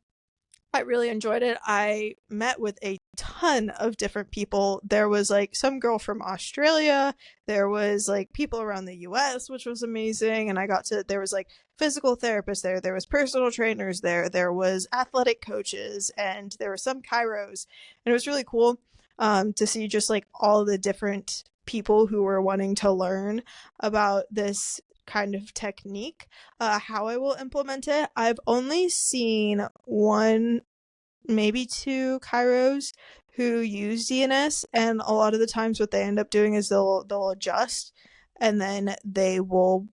I really enjoyed it. I met with a ton of different people. There was like some girl from Australia. There was like people around the US, which was amazing. And there was like physical therapists there. There was personal trainers there. There was athletic coaches, and there were some chiros. And it was really cool to see just like all the different people who were wanting to learn about this kind of technique. How I will implement it, I've only seen one, maybe two chiros who use DNS, and a lot of the times what they end up doing is they'll adjust, and then they will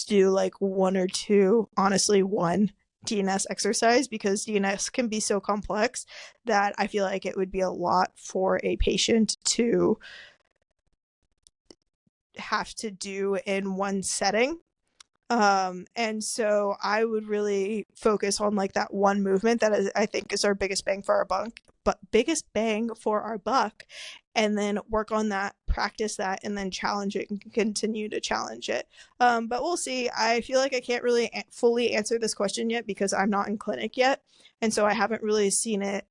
do like one or two, honestly one DNS exercise, because DNS can be so complex that I feel like it would be a lot for a patient to have to do in one setting. And so I would really focus on like that one movement that I think is our biggest bang for our buck, and then work on that, practice that, and then challenge it and continue to challenge it. But we'll see. I feel like I can't really fully answer this question yet because I'm not in clinic yet, and so I haven't really seen it.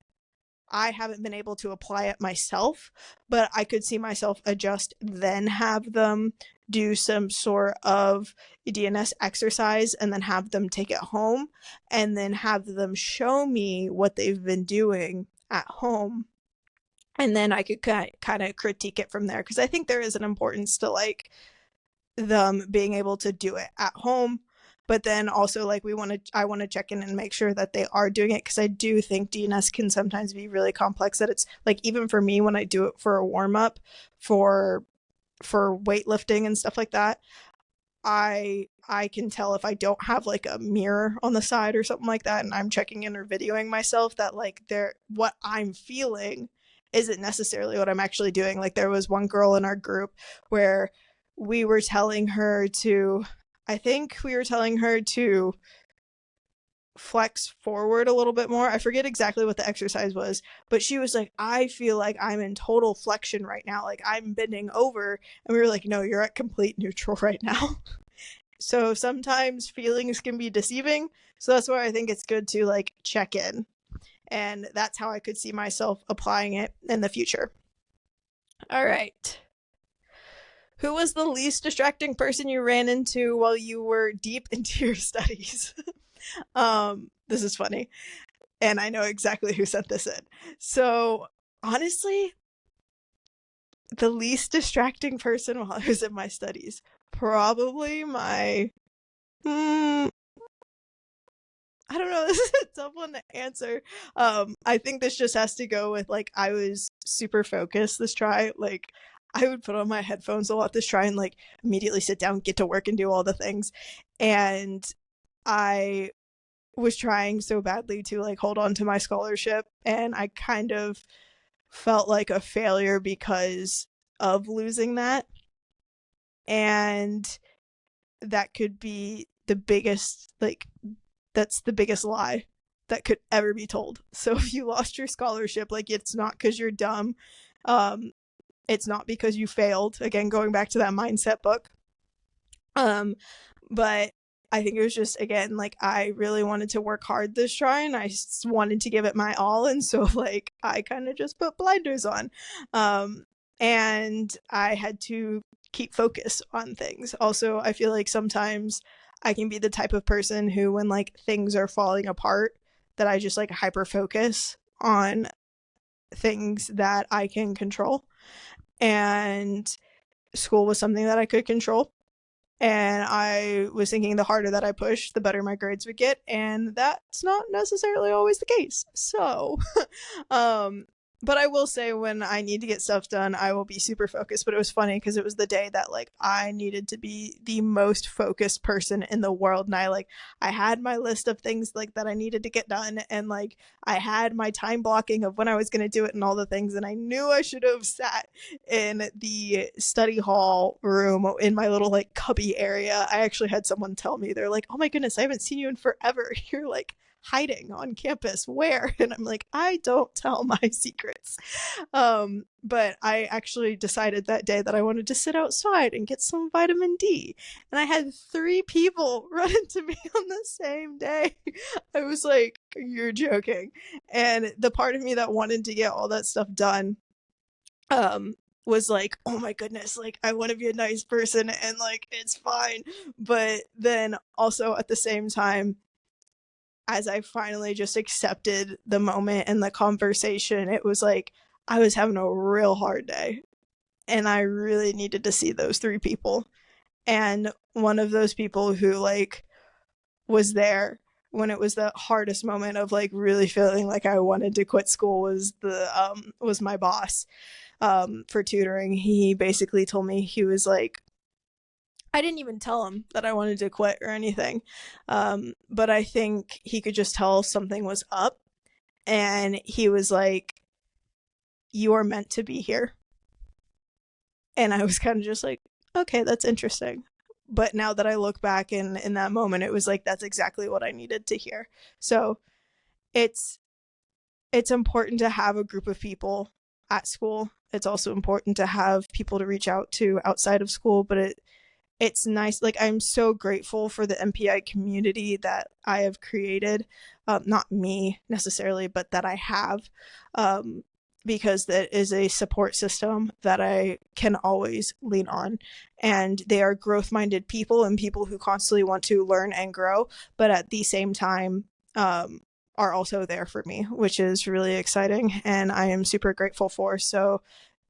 I haven't been able to apply it myself, but I could see myself adjust, then have them do some sort of DNS exercise and then have them take it home and then have them show me what they've been doing at home. And then I could kind of critique it from there, because I think there is an importance to like them being able to do it at home, but then also like I want to check in and make sure that they are doing it, because I do think DNS can sometimes be really complex, that it's like, even for me when I do it for a warm-up for weightlifting and stuff like that, I can tell if I don't have like a mirror on the side or something like that and I'm checking in or videoing myself, that like what I'm feeling isn't necessarily what I'm actually doing. Like there was one girl in our group where we were telling her to, I think we were telling her to flex forward a little bit more. I forget exactly what the exercise was, but she was like, I feel like I'm in total flexion right now. Like I'm bending over. And we were like, no, you're at complete neutral right now. So sometimes feelings can be deceiving. So that's why I think it's good to like check in. And that's how I could see myself applying it in the future. All right. Who was the least distracting person you ran into while you were deep into your studies? This is funny. And I know exactly who sent this in. So honestly, the least distracting person while I was in my studies, probably my, I don't know, this is a tough one to answer. I think this just has to go with like, I was super focused this try. Like I would put on my headphones a lot this try and like immediately sit down, get to work and do all the things. And I was trying so badly to like hold on to my scholarship, and I kind of felt like a failure because of losing that. And that could be the biggest, like, that's the biggest lie that could ever be told. So if you lost your scholarship, like, it's not because you're dumb. It's not because you failed. Again, going back to that mindset book. But I think it was just, again, like, I really wanted to work hard this try and I wanted to give it my all. And so, like, I kind of just put blinders on. And I had to keep focus on things. Also, I feel like sometimes I can be the type of person who, when, like, things are falling apart, that I just, like, hyper focus on things that I can control. And school was something that I could control. And I was thinking the harder that I pushed, the better my grades would get. And that's not necessarily always the case. So, but I will say when I need to get stuff done, I will be super focused. But it was funny because it was the day that like I needed to be the most focused person in the world. And I had my list of things like that I needed to get done. And like I had my time blocking of when I was going to do it and all the things. And I knew I should have sat in the study hall room in my little like cubby area. I actually had someone tell me, they're like, oh my goodness, I haven't seen you in forever. You're like hiding on campus. Where? And I'm like, I don't tell my secrets. But I actually decided that day that I wanted to sit outside and get some vitamin D. And I had 3 people run into me on the same day. I was like, you're joking. And the part of me that wanted to get all that stuff done, was like, oh my goodness, like I want to be a nice person and like it's fine. But then also at the same time, as I finally just accepted the moment and the conversation, it was like I was having a real hard day and I really needed to see those 3 people. And one of those people who like was there when it was the hardest moment of like really feeling like I wanted to quit school was my boss for tutoring. He basically told me, he was like, I didn't even tell him that I wanted to quit or anything. But I think he could just tell something was up. And he was like, you are meant to be here. And I was kind of just like, okay, that's interesting. But now that I look back in that moment, it was like, that's exactly what I needed to hear. So it's important to have a group of people at school. It's also important to have people to reach out to outside of school, but it's nice. Like, I'm so grateful for the MPI community that I have created. Not me necessarily, but that I have, because that is a support system that I can always lean on. And they are growth minded people and people who constantly want to learn and grow, but at the same time, are also there for me, which is really exciting and I am super grateful for. So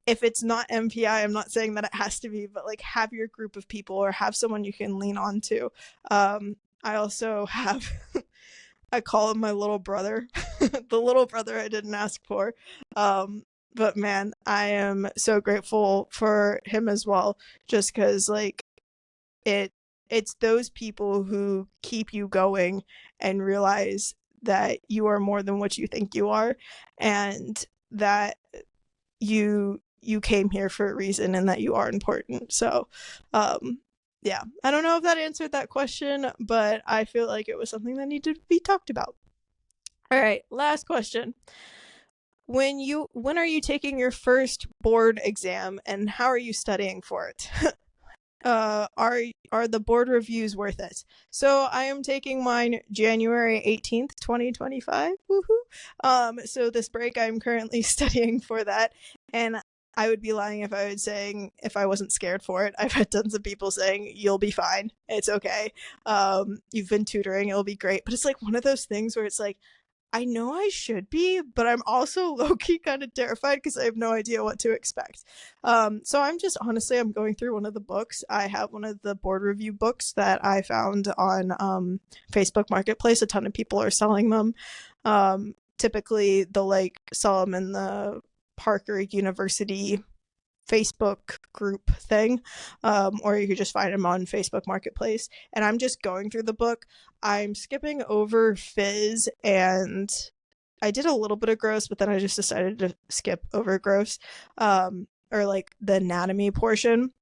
if it's not MPI, I'm not saying that it has to be, but like have your group of people or have someone you can lean on to. I also have, I call him my little brother, the little brother I didn't ask for. But man, I am so grateful for him as well, just because like it, it's those people who keep you going and realize that you are more than what you think you are, and that you came here for a reason and that you are important. So yeah, I don't know if that answered that question, but I feel like it was something that needed to be talked about. All right, last question. When are you taking your first board exam and how are you studying for it? Are the board reviews worth it? So I am taking mine January 18th, 2025. Woohoo. So this break I'm currently studying for that, and I would be lying if I was saying if I wasn't scared for it. I've had tons of people saying you'll be fine. It's okay. You've been tutoring, it'll be great. But it's like one of those things where it's like I know I should be, but I'm also low-key kind of terrified because I have no idea what to expect. So I'm just honestly, I'm going through one of the books. I have one of the board review books that I found on Facebook Marketplace. A ton of people are selling them. Typically, they'll like sell them in the Parker University Facebook group thing, or you could just find them on Facebook Marketplace. And I'm just going through the book. I'm skipping over Phys, and I did a little bit of gross, but then I just decided to skip over gross, or like the anatomy portion.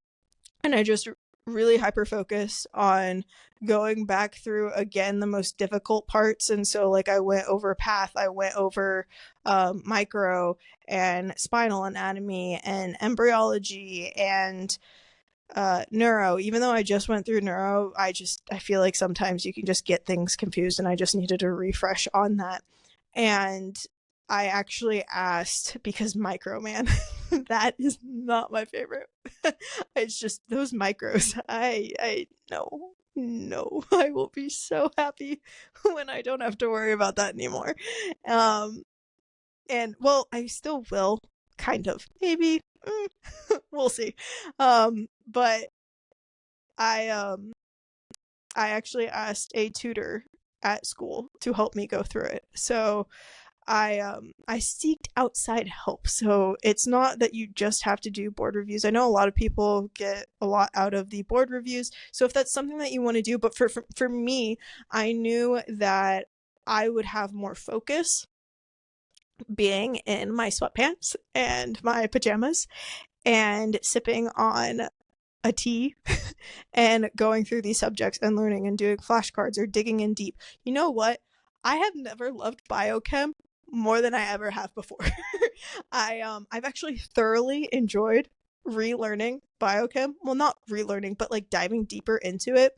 And I just really hyper focus on going back through again the most difficult parts. And so like I went over path, I went over micro and spinal anatomy and embryology and neuro. Even though I just went through neuro, I feel like sometimes you can just get things confused, and I just needed a refresh on that. And I actually asked, because micro, man, that is not my favorite. It's just those micros. I no, I will be so happy when I don't have to worry about that anymore. And well, I still will, kind of, maybe. We'll see. But I actually asked a tutor at school to help me go through it. So I seeked outside help. So it's not that you just have to do board reviews. I know a lot of people get a lot out of the board reviews. So if that's something that you want to do, but for me, I knew that I would have more focus being in my sweatpants and my pajamas and sipping on a tea and going through these subjects and learning and doing flashcards or digging in deep. You know what? I have never loved biochem more than I ever have before. I've actually thoroughly enjoyed relearning biochem. Well, not relearning, but like diving deeper into it.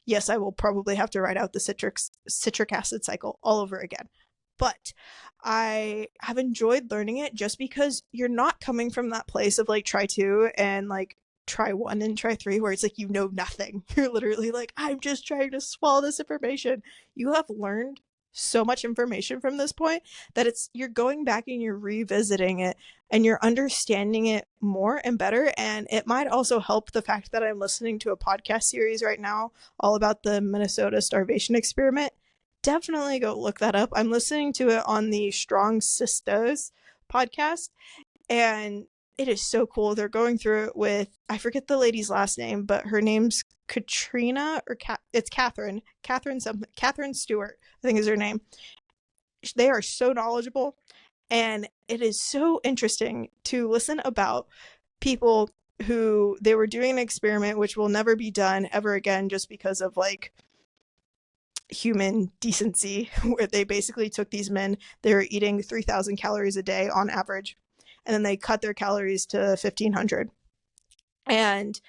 Yes, I will probably have to write out the citric acid cycle all over again. But I have enjoyed learning it just because you're not coming from that place of like try 2 and like try 1 and try 3 where it's like you know nothing. You're literally like, I'm just trying to swallow this information. You have learned so much information from this point that you're going back and you're revisiting it and you're understanding it more and better. And it might also help the fact that I'm listening to a podcast series right now all about the Minnesota starvation experiment. Definitely go look that up. I'm listening to it on the Strong Sisters podcast, and it is so cool. They're going through it with, I forget the lady's last name, but her name's Katrina, or it's Catherine something. Catherine Stewart, I think is her name. They are so knowledgeable, and it is so interesting to listen about people who they were doing an experiment which will never be done ever again just because of like human decency, where they basically took these men, they were eating 3,000 calories a day on average, and then they cut their calories to 1,500. And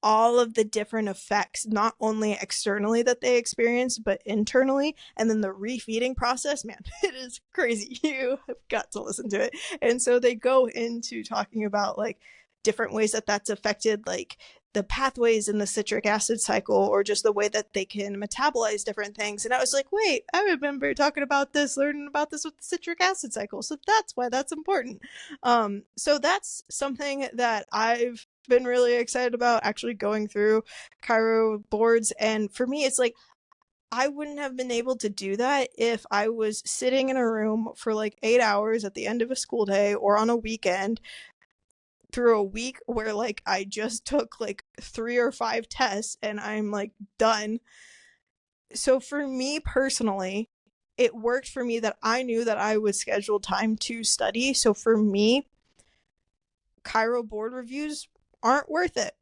all of the different effects, not only externally that they experience, but internally. And then the refeeding process, man, it is crazy. You have got to listen to it. And so they go into talking about like different ways that that's affected, like the pathways in the citric acid cycle, or just the way that they can metabolize different things. And I was like, wait, I remember talking about this, learning about this with the citric acid cycle. So that's why that's important. So that's something that I've been really excited about, actually going through chiro boards. And for me, it's like, I wouldn't have been able to do that if I was sitting in a room for like 8 hours at the end of a school day or on a weekend through a week where like I just took like 3 or 5 tests and I'm like done. So for me personally, it worked for me that I knew that I would schedule time to study. So for me, chiro board reviews aren't worth it.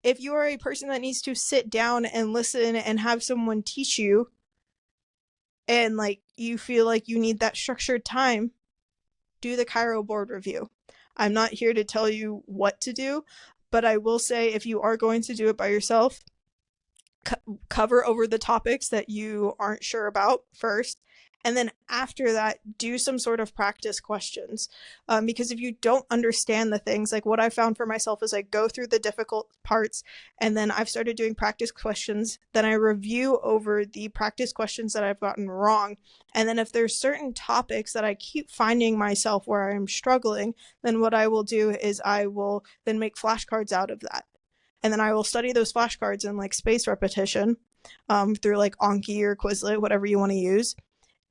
If you are a person that needs to sit down and listen and have someone teach you, and like you feel like you need that structured time, do the chiro board review. I'm not here to tell you what to do, but I will say if you are going to do it by yourself, cover over the topics that you aren't sure about first. And then after that, do some sort of practice questions. Because if you don't understand the things, like what I found for myself is I go through the difficult parts and then I've started doing practice questions. Then I review over the practice questions that I've gotten wrong. And then if there's certain topics that I keep finding myself where I'm struggling, then what I will do is I will then make flashcards out of that. And then I will study those flashcards in like spaced repetition through like Anki or Quizlet, whatever you want to use.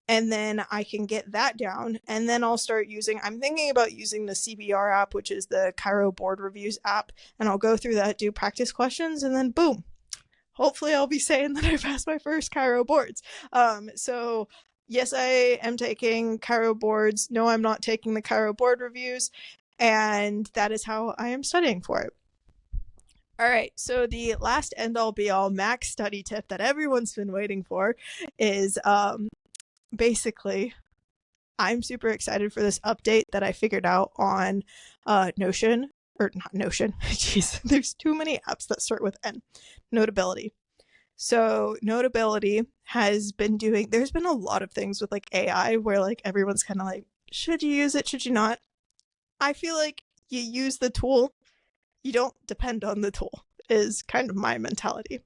And then I can get that down. And then I'll start I'm thinking about using the CBR app, which is the Chiro Board Reviews app. And I'll go through that, do practice questions, and then boom. Hopefully I'll be saying that I passed my first Chiro boards. So yes, I am taking Chiro boards. No, I'm not taking the Chiro board reviews. And that is how I am studying for it. All right, so the last end-all be-all max study tip that everyone's been waiting for is basically, I'm super excited for this update that I figured out on Notion, or not Notion, jeez, there's too many apps that start with N, Notability. So Notability has been there's been a lot of things with like AI where like everyone's kind of like, should you use it, should you not? I feel like you use the tool, you don't depend on the tool, is kind of my mentality.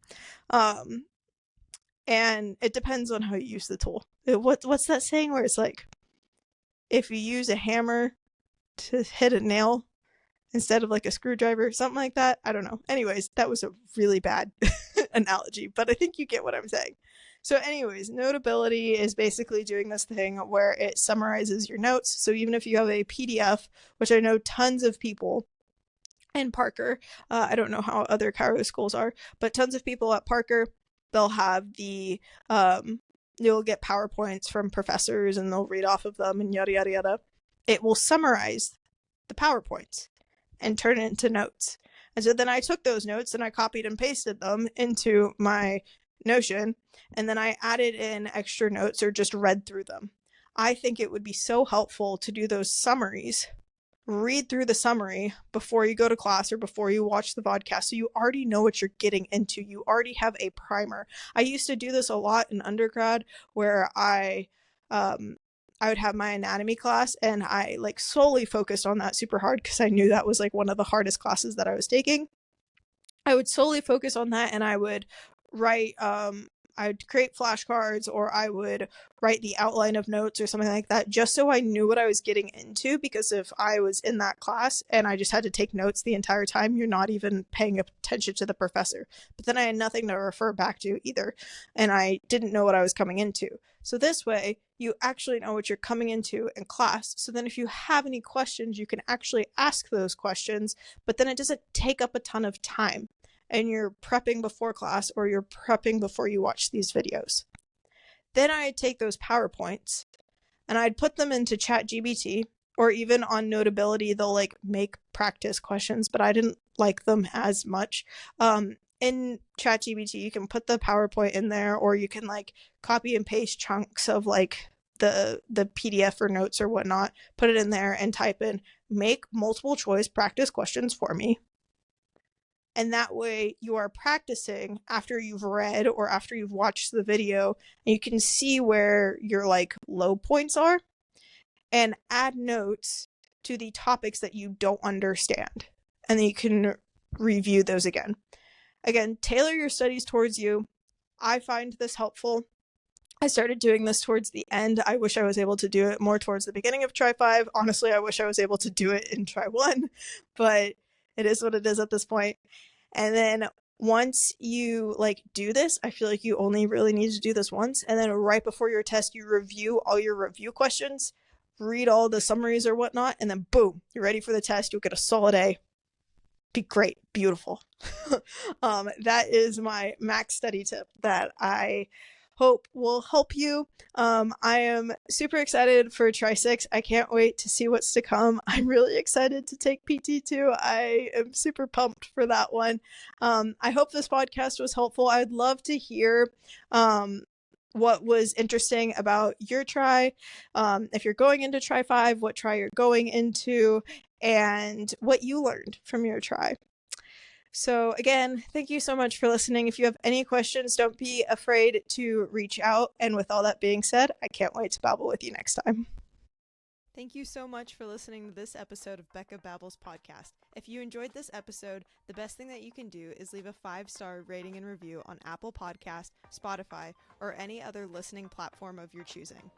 And it depends on how you use the tool. What's that saying where it's like, if you use a hammer to hit a nail instead of like a screwdriver, something like that? I don't know. Anyways, that was a really bad analogy, but I think you get what I'm saying. So anyways, Notability is basically doing this thing where it summarizes your notes. So even if you have a PDF, which I know tons of people in Parker, I don't know how other chiro schools are, but tons of people at Parker, they'll have you'll get PowerPoints from professors and they'll read off of them and yada, yada, yada. It will summarize the PowerPoints and turn it into notes. And so then I took those notes and I copied and pasted them into my Notion, and then I added in extra notes or just read through them. I think it would be so helpful to do those summaries, read through the summary before you go to class or before you watch the vodcast, so you already know what you're getting into. You already have a primer. I used to do this a lot in undergrad where I would have my anatomy class and I like solely focused on that super hard because I knew that was like one of the hardest classes that I was taking. I would solely focus on that and I would write I'd create flashcards or I would write the outline of notes or something like that just so I knew what I was getting into, because if I was in that class and I just had to take notes the entire time, you're not even paying attention to the professor. But then I had nothing to refer back to either, and I didn't know what I was coming into. So this way, you actually know what you're coming into in class. So then if you have any questions, you can actually ask those questions, but then it doesn't take up a ton of time. And you're prepping before class or you're prepping before you watch these videos. Then I'd take those PowerPoints and I'd put them into ChatGPT, or even on Notability, they'll like make practice questions, but I didn't like them as much. In ChatGPT, you can put the PowerPoint in there, or you can like copy and paste chunks of like the PDF or notes or whatnot, put it in there and type in, make multiple choice practice questions for me. And that way you are practicing after you've read or after you've watched the video, and you can see where your like low points are and add notes to the topics that you don't understand. And then you can review those again. Again, tailor your studies towards you. I find this helpful. I started doing this towards the end. I wish I was able to do it more towards the beginning of Try 5. Honestly, I wish I was able to do it in Try 1, but it is what it is at this point. And then once you like do this, I feel like you only really need to do this once. And then right before your test, you review all your review questions, read all the summaries or whatnot, and then boom, you're ready for the test. You'll get a solid A. Be great, beautiful. That is my max study tip that I hope will help you. I am super excited for Try 6. I can't wait to see what's to come. I'm really excited to take PT2. I am super pumped for that one. I hope this podcast was helpful. I'd love to hear what was interesting about your try. If you're going into Try 5, what try you're going into, and what you learned from your try. So again, thank you so much for listening. If you have any questions, don't be afraid to reach out. And with all that being said, I can't wait to babble with you next time. Thank you so much for listening to this episode of Becca Babbles Podcast. If you enjoyed this episode, the best thing that you can do is leave a 5-star rating and review on Apple Podcast, Spotify, or any other listening platform of your choosing.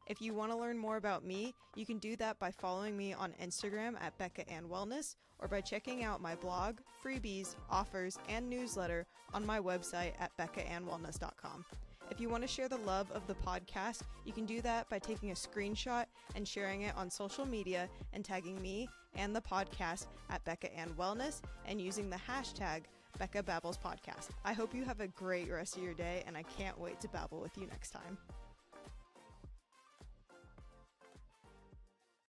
If you want to learn more about me, you can do that by following me on Instagram at Becca and Wellness, or by checking out my blog, freebies, offers, and newsletter on my website at beccaandwellness.com. If you want to share the love of the podcast, you can do that by taking a screenshot and sharing it on social media and tagging me and the podcast at Becca and Wellness and using the hashtag Becca Babbles Podcast. I hope you have a great rest of your day, and I can't wait to babble with you next time.